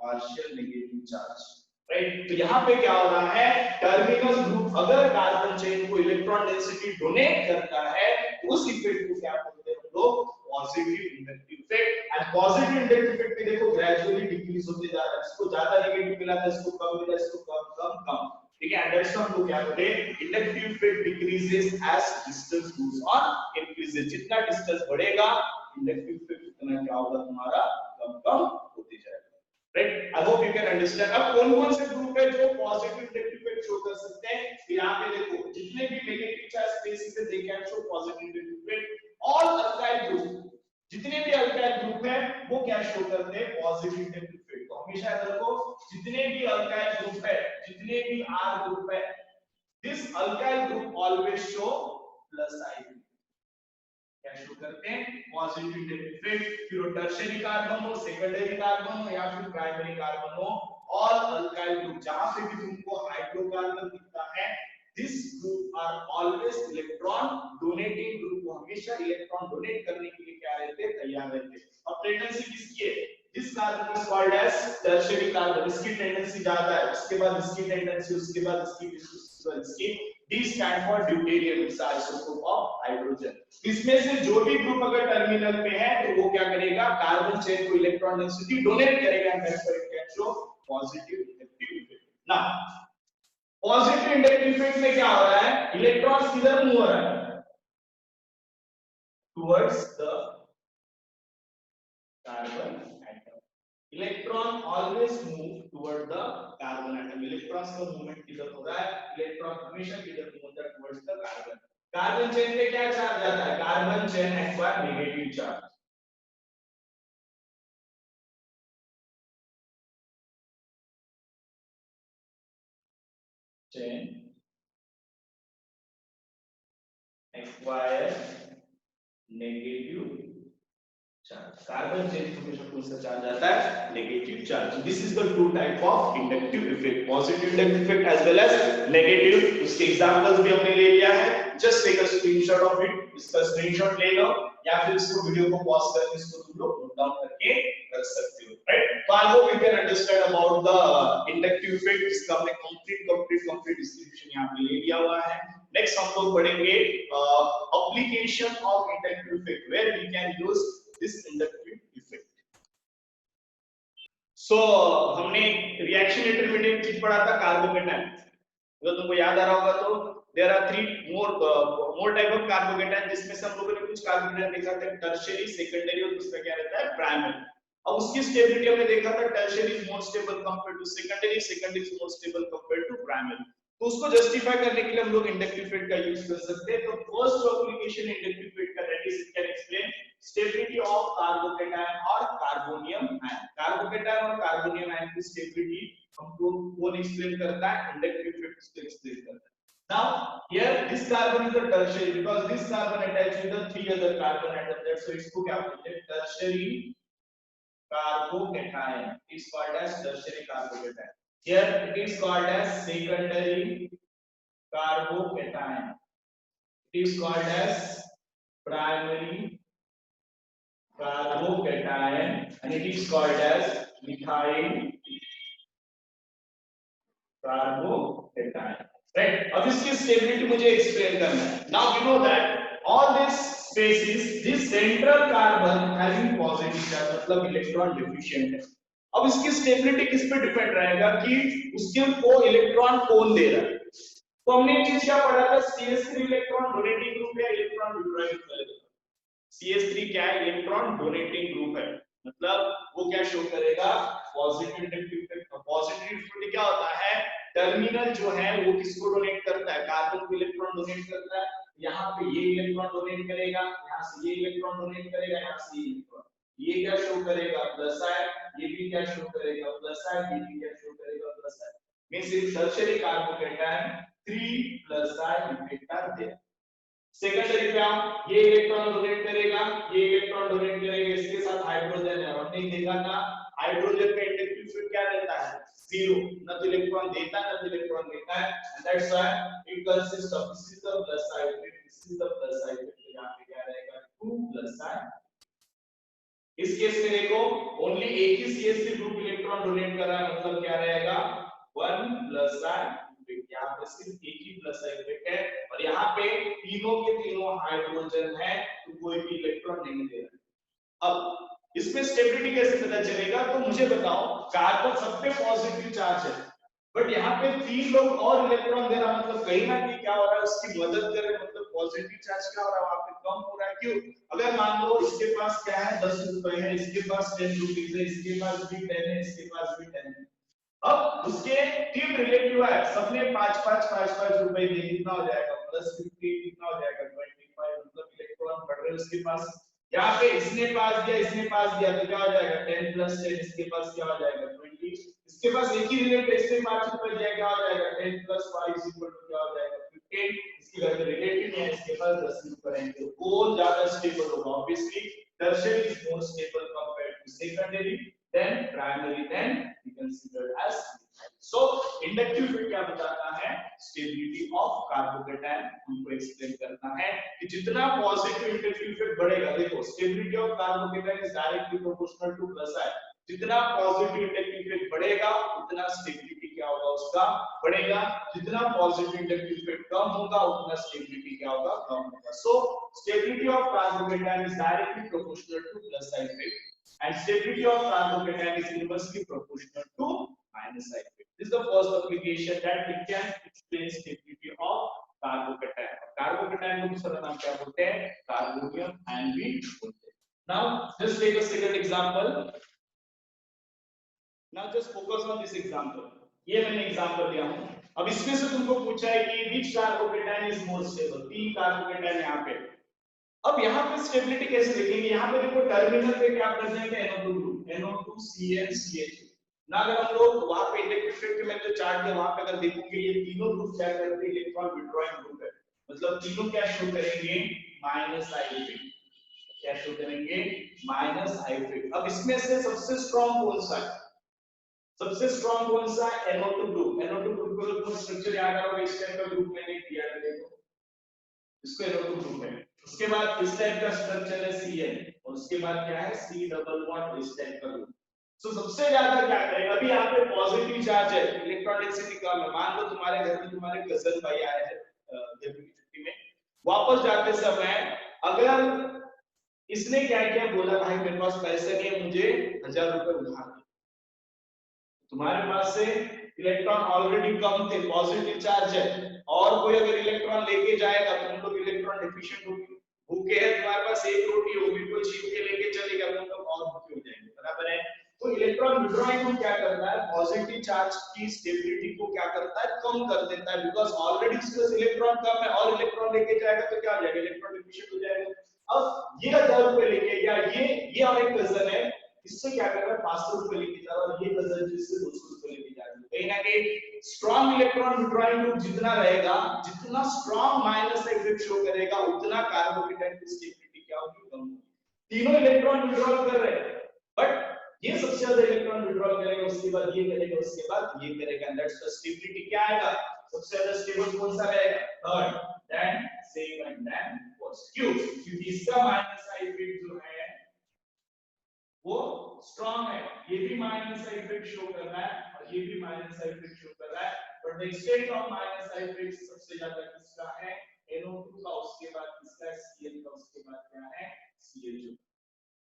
पार्शियल नेगेटिव चार्ज, राइट। तो यहाँ पे क्या हो रहा है, टर्मिनल ग्रुप अगर कार्बन चेन को इलेक्ट्रॉन डेंसिटी डोनेट करता है, तो उस इफेक्ट को क्या बोलते हैं हम लोग, positive inductive effect. And positive inductive effect में देखो ग्रेजुअली डिक्रीज होते जा रहा है, इसको ज्यादा नेगेटिव मिला था, इसको कम मिला, इसको कम कम कम, ठीक है। अंडरस्टैंड हम लोग क्या बोले, inductive effect decreases as distance moves on increases, जितना डिस्टेंस बढ़ेगा इंडक्टिव इफेक्ट उतना क्या होगा, तुम्हारा कम कम होते जाएगा, right. I hope you can understand. अब कौन-कौन से ग्रुप है जो पॉजिटिव इंडक्टिव इफेक्ट शो कर सकते हैं। तो यहाँ पे देखो जितने भी नेगेटिव चार्ज स्पेसिस है they can show positive effect. All alkyl group, जितने भी अल्काइल ग्रुप है वो क्या शो करते हैं पॉजिटिव इफेक्ट। तो हमेशा याद रखो जितने भी अल्काइल ग्रुप है, जितने भी आर ग्रुप है, this alkyl group always show plus I, क्या शो करते हैं पॉजिटिव इफेक्ट। फिर टर्शियरी कार्बन हो, सेकेंडरी कार्बन हो या फिर प्राइमरी कार्बन हो, ऑल अल्काइल ग्रुप जहां पे भी तुमको हाइड्रोकार्बन दिखता है, this group are always electron donating group, वो हमेशा इलेक्ट्रॉन डोनेट करने के लिए क्या रहते हैं तैयार रहते हैं। अब टेंडेंसी किसकी है, this carbon is called as tertiary carbon, इसकी टेंडेंसी ज्यादा है, उसके बाद इसकी टेंडेंसी, उसके बाद इसकी D stand for deuterium, it's isotope of hydrogen। इसमें से जो भी ग्रुप अगर टर्मिनल पे है तो वो क्या करेगा कार्बन चेन को इलेक्ट्रॉन डेंसिटी डोनेट करेगा, therefore it can show positive inductive effect। ना पॉजिटिव इंडक्टिव इफेक्ट में क्या हो रहा है, इलेक्ट्रॉन्स किधर मूव हो रहा है towards the carbon atom. Electron always move toward the carbon atom, electrons का मूवमेंट किधर हो रहा है, इलेक्ट्रॉन हमेशा किधर मूव होता है towards the carbon. Carbon chain पे क्या चार्ज आता है, carbon chain acquire negative charge, chain acquire negative charge, carbon chain हमेशा कौन सा चार्ज आता है negative charge. This is the two type of inductive effect, positive inductive effect as well as negative. इसके एग्जांपल्स भी हमने ले लिया है, just take a screenshot of it, इसका स्क्रीनशॉट ले लो या फिर इसको वीडियो को पॉज करके इसको तुम लोग नोट डाउन करके रख सकते हो, राइट। तो आई hope you can understand about the inductive effect, इसका हमने कंप्लीट डिस्क्रिप्शन यहां पे ले लिया हुआ है। नेक्स्ट हम लोग पढ़ेंगे application of inductive effect, where we can use this inductive effect. So हमने रिएक्शन इंटरमीडिएट चीज पढ़ा था कार्बोकेटायन, अगर तुमको याद आ रहा होगा तो there are three more type of carbocation, जिसमें से हम लोगों ने कुछ कार्बोकेटायन देखा था टर्शियरी, सेकेंडरी और दूसरा क्या रहता है प्राइमरी। अब उसकी स्टेबिलिटी हमने देखा था tertiary is more stable compared to secondary, secondary is more stable compared to primary. तो उसको जस्टिफाई करने के लिए हम लोग इंडक्टिव इफेक्ट का यूज कर सकते हैं। तो फर्स्ट एप्लीकेशन इंडक्टिव इफेक्ट का that is it can explain stability of carbocation और कार्बोनियम आयन। कार्बोकेटायन और कार्बोनियम आयन की स्टेबिलिटी हमको कौन एक्सप्लेन करता है, इंडक्टिव इफेक्ट उसको एक्सप्लेन करता है। Now here this carbon is a tertiary because this carbon attached with the three other carbon atoms, that's why इसको क्या बोलते हैं tertiary carbocation is called as tertiary carbocation। Here it is called as secondary carbocation, it is called as primary carbocation and it is called as methyl carbocation, right। अब इसकी stability मुझे explain करना है। Now you know that all this species, this central carbon having positive charge मतलब electron deficient है। अब इसकी stability किस पे डिपेंड रहेगा कि उसके को इलेक्ट्रॉन कौन दे रहा है। तो हमने ये चीज क्या पढ़ा था, CH3 इलेक्ट्रॉन डोनेटिंग ग्रुप है, इलेक्ट्रॉन विड्रॉइंग ग्रुप है। CH3 क्या है, इलेक्ट्रॉन डोनेटिंग ग्रुप है, मतलब वो क्या शो करेगा positive inductive effect. Positive effect क्या होता है, टर्मिनल जो है वो किसको डोनेट करता है, कार्बन को इलेक्ट्रॉन डोनेट करता है। यहाँ पे ये इलेक्ट्रॉन डोनेट करेगा, यहाँ से ये इलेक्ट्रॉन डोनेट करेगा, यहाँ से ये इलेक्ट्रॉन, ये क्या शो करेगा प्लस आयन, ये भी क्या शो करेगा प्लस आयन, ये भी क्या शो करेगा plus ion. Means in tertiary carbocation 3 plus ion effect are there. Secondary पे आप ये इलेक्ट्रॉन डोनेट करेगा, ये इलेक्ट्रॉन डोनेट करेगा, इसके साथ हाइड्रोजन है, हमने देखा था हाइड्रोजन का इंडक्टिव इफेक्ट क्या रहता है जीरो, न तो इलेक्ट्रॉन देता है न तो इलेक्ट्रॉन लेता है, and that's why it consist of this is the plus side effect, this is the plus side effect. तो यहां पे क्या रहेगा 2 प्लस साइड। इस केस में देखो ओनली एक ही CH3 ग्रुप इलेक्ट्रॉन डोनेट कर रहा है, मतलब क्या रहेगा 1 प्लस साइड। यहाँ पे सिर्फ एक ही प्लस साइन इफेक्ट है और यहाँ पे तीनों के तीनों हाइड्रोजन है, तो कोई भी इलेक्ट्रॉन नहीं दे रहा। अब इसमें स्टेबिलिटी कैसे पता चलेगा, तो मुझे बताओ कार्बन सब पे पॉजिटिव चार्ज है, बट यहाँ पे 3 लोग और इलेक्ट्रॉन दे रहा, मतलब कहीं ना कहीं क्या हो रहा है उसकी मदद कर रहे, मतलब पॉजिटिव चार्ज क्या हो रहा है वहां पे कम हो रहा है। क्यों, अगर मान लो इसके पास क्या है 10 रुपए है, इसके पास 10 रुपीज है, इसके पास भी 10 है, इसके पास भी 10 है, अब उसके 3 रिलेटिव है, सबने 5 रुपए दिए, कितना हो जाएगा +50, कितना हो जाएगा 25, मतलब इलेक्ट्रॉन बढ़ रहे हैं उसके पास। यहाँ पे इसने पास दिया तो क्या हो जाएगा 10 + 10, इसके पास क्या हो जाएगा 20, इसके पास एक ही रिलेटिव इसने 5 रुपए दिया, क्या हो जाएगा 10 + 5 क्या हो जाएगा 15, इसके घर में रिलेटिव है, इसके पास 10 रुपए रहेंगे, कौन ज्यादा स्टेबल होगा? Obviously tertiary is more stable compared to secondary, then primary, then we consider as so inductive effect क्या बताता है? स्टेबिलिटी ऑफ कार्बोकेटायन हमको एक्सप्लेन करना है कि जितना पॉजिटिव इंडक्टिव इफेक्ट बढ़ेगा, देखो stability of carbocation is directly proportional to plus I, जितना पॉजिटिव इंडक्टिव इफेक्ट बढ़ेगा उतना स्टेबिलिटी क्या होगा उसका बढ़ेगा, जितना पॉजिटिव इंडक्टिव इफेक्ट कम होगा उतना स्टेबिलिटी क्या होगा कम होगा। So stability of carbocation is directly proportional to plus I effect and stability of carbocation is inversely proportional to minus I effect. This is the first application that it can explain stability of carbocation. Carbocation को दूसरा नाम क्या बोलते हैं? Carbonium ion भी बोलते हैं. Now just take a second example. Now just focus on this example. ये मैंने एग्जांपल दिया हूं. अब इसमें से तुमको पूछा है कि which carbocation is more stable? 3 carbocation यहाँ पे. अब यहाँ पे स्टेबिलिटी कैसे देखेंगे? यहाँ पे देखो टर्मिनल पे क्या प्रेजेंट है? NO2 ग्रुप, NO2CN ना अगर हम लोग वहां पे इंडक्टिव इफेक्ट में जो चार्ट है वहां पे अगर देखोगे ये तीनों ग्रुप क्या करते हैं? इलेक्ट्रॉन विड्रॉइंग ग्रुप है, मतलब तीनों क्या शो करेंगे? Minus I effect. क्या शो करेंगे? Minus I effect. अब इसमें से सबसे स्ट्रांग कौन सा है? सबसे स्ट्रांग कौन सा है? NO2 group. NO2 ग्रुप को तुम स्ट्रक्चर याद करोगे, इस टाइप का ग्रुप मैंने किया है, देखो इसको NO2 ग्रुप है. उसके बाद इस टाइप का स्ट्रक्चर है Cn, और उसके बाद क्या है? C डबल बॉन्ड, इस टाइप का ग्रुप. सो सबसे ज्यादा क्या करेगा? अभी यहाँ पे पॉजिटिव चार्ज है, इलेक्ट्रॉन डेंसिटी कम है. मान लो तुम्हारे घर में तुम्हारे कजन भाई आए हैं गर्मी की छुट्टी में, वापस जाते समय अगर इसने क्या किया, बोला भाई मेरे पास पैसे नहीं है, मुझे 1000 रुपए उधार दो. तुम्हारे पास से इलेक्ट्रॉन ऑलरेडी कम थे, पॉजिटिव चार्ज है, और कोई अगर इलेक्ट्रॉन लेके जाएगा तो हम लोग इलेक्ट्रॉन डेफिशिएंट होंगे. भूखे हैं, तुम्हारे पास एक रोटी होगी, कोई छीन के लेके चलेगा तो हम लोग और भूखे हो जाएंगे. बराबर है? तो इलेक्ट्रॉन विड्रॉइंग को क्या करता है? पॉजिटिव चार्ज की स्टेबिलिटी को क्या करता है? कम कर देता है, बिकॉज़ ऑलरेडी इसके पास इलेक्ट्रॉन कम है, और इलेक्ट्रॉन लेके जाएगा तो क्या हो जाएगा? इलेक्ट्रॉन डेफिशिएंट हो जाएगा. अब ये 1000 रुपए लेके गया, ये और एक कजन है, इससे क्या कर रहा है? 500 रुपए लेके जा रहा है, और ये कजन जिससे 200 रुपए लेके जा रहा है. कहीं ना कहीं स्ट्रॉन्ग इलेक्ट्रॉन विड्रॉइंग ग्रुप जितना रहेगा, जितना स्ट्रॉन्ग माइनस इफेक्ट शो करेगा, उतना कार्बोकेटायन की स्टेबिलिटी क्या होगी? कम होगी. तीनों इलेक्ट्रॉन विड्रॉ कर रहे हैं, बट ये सबसे ज्यादा इलेक्ट्रॉन विड्रॉ करेगा, उसके बाद ये करेगा, उसके बाद ये करेगा. That's the stability. क्या आएगा? सबसे ज्यादा स्टेबल कौन सा रहेगा? Third, then second, then first. क्यों? क्योंकि इसका माइनस आई इफेक्ट जो है वो स्ट्रांग है, ये भी माइनस आई इफेक्ट शो कर रहा है, और ये भी माइनस आई इफेक्ट शो कर रहा है, but the extent of minus I effect सबसे ज्यादा किसका है? NO2 का, उसके बाद किसका है? Cl का, उसके बाद क्या है? Cl2.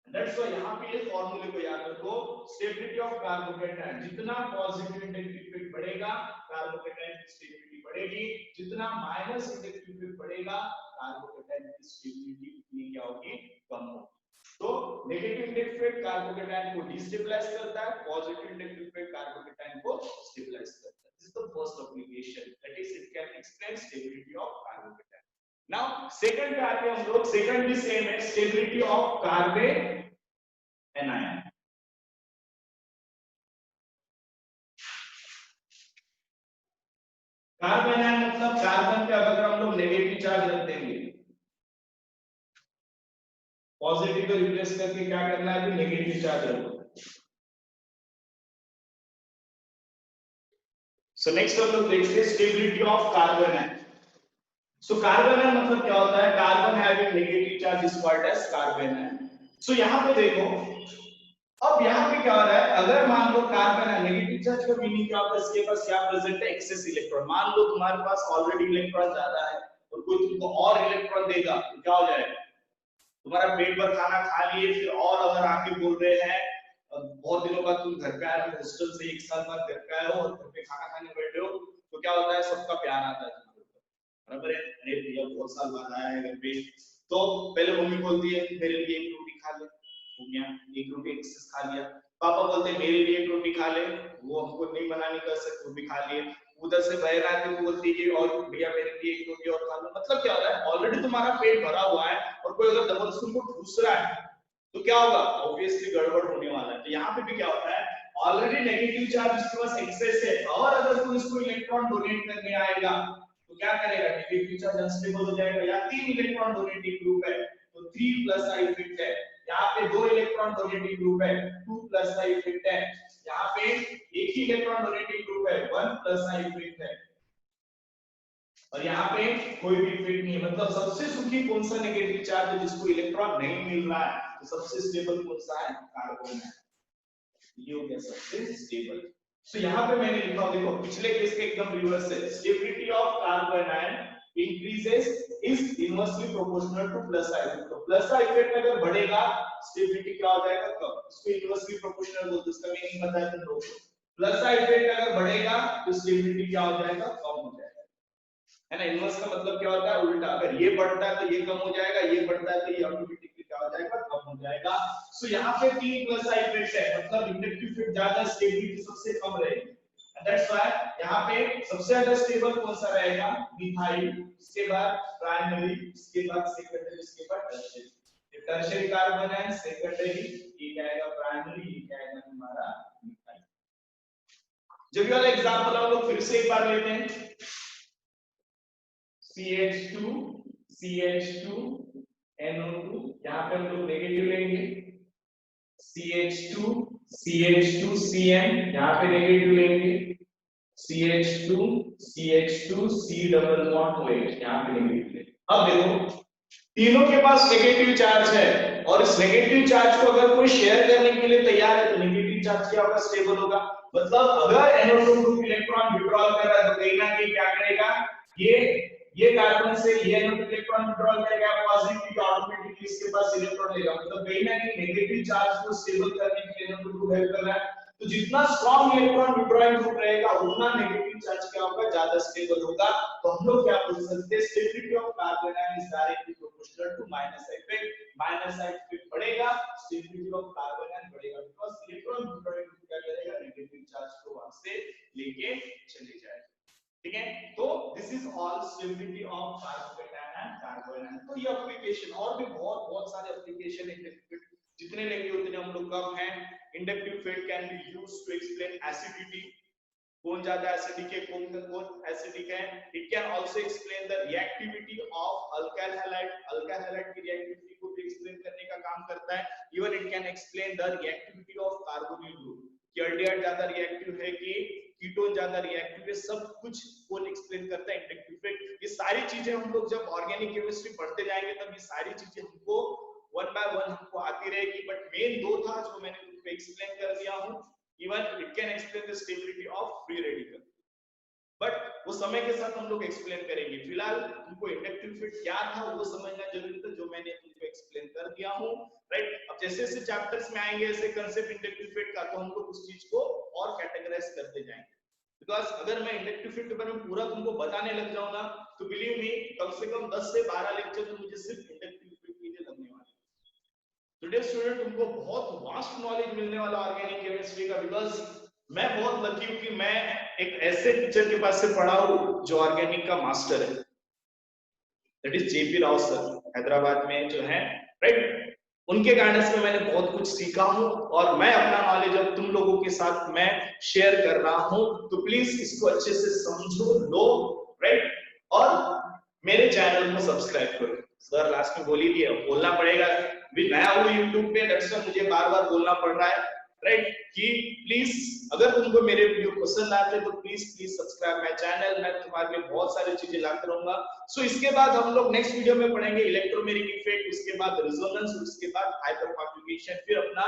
दैट्स व्हाई यहां पे ये फार्मूले को याद रखो. स्टेबिलिटी ऑफ कार्बोकेटायन, जितना पॉजिटिव इंडक्टिव इफेक्ट बढ़ेगा कार्बोकेटायन की स्टेबिलिटी बढ़ेगी, जितना माइनस इंडक्टिव इफेक्ट बढ़ेगा कार्बोकेटायन की स्टेबिलिटी उतनी क्या होगी? कम होगी. तो नेगेटिव इंडक्टिव इफेक्ट कार्बोकेटायन को डिस्टेबलाइज करता है, पॉजिटिव इंडक्टिव इफेक्ट कार्बोकेटायन को स्टेबलाइज करता है. This is the first application, that is it can explain stability of carbocation. Now second पे आते हैं हम लोग. सेकंड भी सेम है, stability of carbon anion. Carbon anion मतलब कार्बन पे अगर हम लोग नेगेटिव चार्ज रख देंगे, पॉजिटिव को रिप्लेस करके क्या करना है? नेगेटिव चार्ज रखो. सो नेक्स्ट हम लोग देखते हैं stability of carbon anion. So carbon anion मतलब क्या होता है? Carbon having negative charge is called as carbon anion. So यहां पे देखो, अब यहाँ पे क्या हो रहा है? अगर मान लो कार्बन है, नेगेटिव चार्ज का मीनिंग क्या होता है? इसके पास क्या प्रेजेंट है? Excess electron. मान लो तुम्हारे पास ऑलरेडी इलेक्ट्रॉन ज्यादा है और कोई तुमको और इलेक्ट्रॉन देगा तो क्या हो जाएगा? तुम्हारा पेट भर खाना खा लिए, फिर और अगर आके बोल रहे हैं, बहुत दिनों बाद तुम घर पे आए हो, हॉस्टल से 1 साल बाद घर पे आए हो और घर पे खाना खाने बैठे हो, तो क्या होता है? सबका प्यार आता है तुम्हारे ऊपर. बराबर है? अरे भैया बहुत साल बाद आया है घर पे, तो पहले मम्मी बोलती है मेरे लिए एक रोटी खा ले, हो गया, एक रोटी एक्सेस खा लिया, पापा बोलते हैं मेरे लिए एक रोटी खा ले, वो हमको नहीं मना नहीं कर सकते, वो भी खा लिए, उधर से बहन आती वो बोलती है और भैया मेरे लिए एक रोटी और खा लो। मतलब क्या होता है, ऑलरेडी तुम्हारा पेट भरा हुआ है और कोई अगर जबरदस्ती तुमको ठूस रहा है तो क्या होगा, ऑब्वियसली गड़बड़ होने वाला है। तो यहाँ पे भी क्या होता है, ऑलरेडी नेगेटिव चार्ज इसके पास एक्सेस है और अगर तू इसको इलेक्ट्रॉन डोनेट करने आएगा तो क्या करेगा, नेगेटिव चार्ज अनस्टेबल हो जाएगा। या 3 इलेक्ट्रॉन डोनेटिंग ग्रुप है तो 3 प्लस का इफेक्ट है, यहाँ पे 2 इलेक्ट्रॉन डोनेटिंग ग्रुप है 2 प्लस का इफेक्ट है, यहाँ पे एक ही इलेक्ट्रॉन डोनेटिंग ग्रुप है 1 प्लस का इफेक्ट है, और यहाँ पे कोई भी इफेक्ट नहीं है। मतलब सबसे सुखी कौन सा नेगेटिव चार्ज है जिसको इलेक्ट्रॉन नहीं मिल रहा है, तो सबसे स्टेबल कौन सा है, कार्बन है, ये हो गया सबसे स्टेबल। तो यहाँ पे मैंने लिखा, देखो पिछले केस के एकदम रिवर्स है, stability of carbon ion increases is inversely proportional to plus का इफेक्ट। तो प्लस का इफेक्ट अगर बढ़ेगा स्टेबिलिटी क्या हो जाएगा, कम। इसको इनवर्सली प्रोपोर्शनल बोलते हैं, इसका मीनिंग बताया तुम लोगों को। प्लस का इफेक्ट अगर बढ़ेगा तो स्टेबिलिटी क्या हो जाएगा, कम हो जाएगा, है ना। इनवर्स का मतलब क्या होता है, उल्टा। अगर ये बढ़ता है तो ये कम हो जाएगा, ये बढ़ता है तो ये ऑटोमेटिकली क्या हो जाएगा, कम हो जाएगा। सो यहाँ पे 3 प्लस का इफेक्ट है, मतलब इंडक्टिव इफेक्ट ज्यादा, स्टेबिलिटी सबसे कम रहेगी। दैट्स व्हाई यहाँ पे सबसे ज्यादा स्टेबल कौन सा रहेगा, मिथाइल, उसके बाद प्राइमरी, उसके बाद सेकेंडरी, उसके बाद टर्शियरी। ये टर्शियरी कार्बन है, सेकेंडरी ये क्या आएगा, प्राइमरी ये क्या आएगा तुम्हारा मिथाइल। जब ये वाला एग्जांपल हम लोग फिर से एक बार लेते हैं, CH2 CH2 NO2, यहाँ पे हम लोग नेगेटिव लेंगे, CH2 CH2 CN, यहाँ पे नेगेटिव लेंगे, CH2 CH2 C double bond OH, यहाँ पे नेगेटिव लेंगे। अब देखो तीनों के पास नेगेटिव चार्ज है और इस नेगेटिव चार्ज को अगर कोई शेयर करने के लिए तैयार है तो नेगेटिव चार्ज क्या होगा, स्टेबल होगा। मतलब अगर NO2 ग्रुप इलेक्ट्रॉन विड्रॉल कर रहा है तो कहीं ना कहीं क्या करेगा, ये कार्बन से ये NO2 इलेक्ट्रॉन विड्रॉल करेगा पॉजिटिव, ऑटोमेटिकली इसके पास इलेक्ट्रॉन लेगा। मतलब कहीं ना कहीं नेगेटिव चार्ज को स्टेबल करने के लिए NO2 ग्रुप हेल्प कर रहा है। तो जितना स्ट्रॉन्ग इलेक्ट्रॉन विड्रॉइंग ग्रुप रहेगा उतना नेगेटिव चार्ज क्या होगा, ज्यादा स्टेबल होगा। तो हम लोग क्या बोल सकते हैं, stability of carbon ion is directly proportional to minus effect. Minus effect बढ़ेगा, स्टेबिलिटी ऑफ कार्बन आयन बढ़ेगा, बिकॉज़ इलेक्ट्रॉन विड्रॉइंग ग्रुप क्या करेगा, नेगेटिव चार्ज को वहां से लेके चले जाएगा। ठीक है, तो this is all stability of carbocation and carbon ion. तो ये एप्लीकेशन और भी बहुत सारे एप्लीकेशन है, जितने लेंगे उतने हम लोग कम हैं। Inductive effect can be used to explain acidity, कौन ज्यादा एसिडिक है, कौन एसिडिक है। It can also explain the reactivity of alkyl halide, alkyl halide की रिएक्टिविटी को भी एक्सप्लेन करने का काम करता है। Even it can explain the reactivity of carbonyl group, कि एल्डिहाइड ज्यादा रिएक्टिव है कि कीटोन ज्यादा रिएक्टिव है, सब कुछ कौन एक्सप्लेन करता है, इंडक्टिव इफेक्ट। ये सारी चीजें हम लोग जब ऑर्गेनिक केमिस्ट्री पढ़ते जाएंगे तब ये सारी चीजें हमको वन बाय वन हमको आती रहेगी। बट मेन दो था जो मैंने तुमको एक्सप्लेन कर दिया हूं। Even it can explain the stability of free radical, but वो समय के साथ हम लोग एक्सप्लेन करेंगे। फिलहाल तुमको इंडक्टिव इफेक्ट क्या था वो समझना जरूरी था, जो मैंने तुमको एक्सप्लेन कर दिया हूं, राइट। अब जैसे जैसे चैप्टर्स में आएंगे ऐसे कंसेप्ट इंडक्टिव इफेक्ट का, तो हम लोग उस चीज को और कैटेगराइज करते जाएंगे। बिकॉज अगर मैं इंडक्टिव इफेक्ट के बारे में पूरा तुमको बताने लग जाऊंगा तो बिलीव मी कम से कम 10 से 12 लेक्चर तो मुझे सिर्फ इंडक्टिव इफेक्ट के लिए लगने वाले। टुडे स्टूडेंट तुमको बहुत वास्ट नॉलेज मिलने वाला ऑर्गेनिक केमिस्ट्री का, बिकॉज मैं बहुत लकी हूं कि मैं एक ऐसे टीचर के पास से पढ़ा हूं जो ऑर्गेनिक का मास्टर है, that is JP Rao sir, Hyderabad में जो है, राइट। उनके गाइडेंस में मैंने बहुत कुछ सीखा हूं और मैं अपना नॉलेज अब तुम लोगों के साथ मैं शेयर कर रहा हूं। तो प्लीज इसको अच्छे से समझो, लो, राइट। और मेरे चैनल को सब्सक्राइब करो। सर लास्ट में बोल ही दिया, बोलना पड़ेगा, भी नया हूं यूट्यूब पे, दैट्स व्हाई मुझे बार-बार बोलना पड़ रहा है, राइट। कि प्लीज अगर तुमको मेरे वीडियो पसंद आते हैं तो प्लीज सब्सक्राइब माय चैनल, मैं तुम्हारे लिए बहुत सारी चीजें लाते रहूंगा। सो इसके बाद हम लोग नेक्स्ट वीडियो में पढ़ेंगे इलेक्ट्रोमेग्नेटिक इफेक्ट, उसके बाद रेजोनेंस, उसके बाद हाइपरकॉम्प्लिकेशन, फिर अपना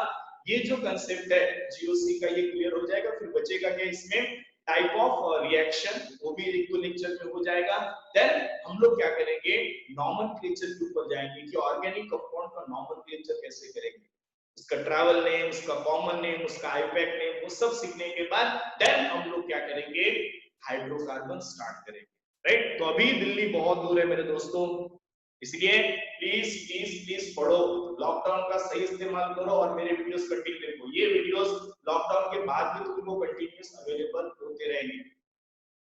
ये जो कांसेप्ट है GOC का ये क्लियर हो जाएगा। फिर बचेगा क्या इसमें, टाइप ऑफ रिएक्शन, वो भी एक दो लेक्चर में हो जाएगा। देन हम लोग क्या करेंगे, नॉमेनक्लेचर के ऊपर जाएंगे कि ऑर्गेनिक कंपाउंड का नॉमेनक्लेचर कैसे करेंगे, उसका ट्रैवल नेम, उसका कॉमन नेम, उसका आईपैक नेम, वो सब सीखने के बाद देन हम लोग क्या करेंगे, हाइड्रोकार्बन स्टार्ट करेंगे, राइट। तो अभी दिल्ली बहुत दूर है मेरे दोस्तों, इसलिए प्लीज प्लीज प्लीज पढ़ो, लॉकडाउन का सही इस्तेमाल करो और मेरे वीडियोस कंटिन्यू देखो। ये वीडियोस लॉकडाउन के बाद भी तुमको कंटिन्यूस अवेलेबल होते रहेंगे,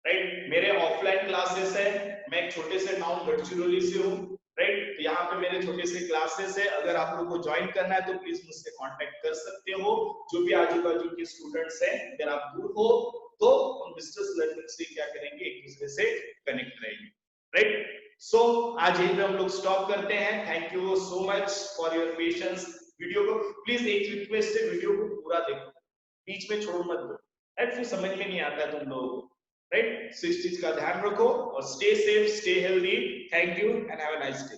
राइट। मेरे ऑफलाइन क्लासेस है, मैं एक छोटे से टाउन गढ़चिरौली से हूँ, राइट। तो यहाँ पे मेरे छोटे से क्लासेस है, अगर आप लोग को ज्वाइन करना है तो प्लीज मुझसे कांटेक्ट कर सकते हो। जो भी आजू बाजू के स्टूडेंट्स हैं, अगर आप दूर हो तो हम डिस्टेंस लर्निंग से क्या करेंगे, एक दूसरे से कनेक्ट रहेंगे, राइट। सो आज यहीं पे हम लोग स्टॉप करते हैं। Thank you so much for your patience. Video को प्लीज एक रिक्वेस्ट है, वीडियो को पूरा देखो, बीच में छोड़ मत दो, राइट। फिर समझ में नहीं आता है तुम लोगों को, राइट। सो इस चीज का ध्यान रखो और stay safe, stay healthy. Thank you and have a nice day.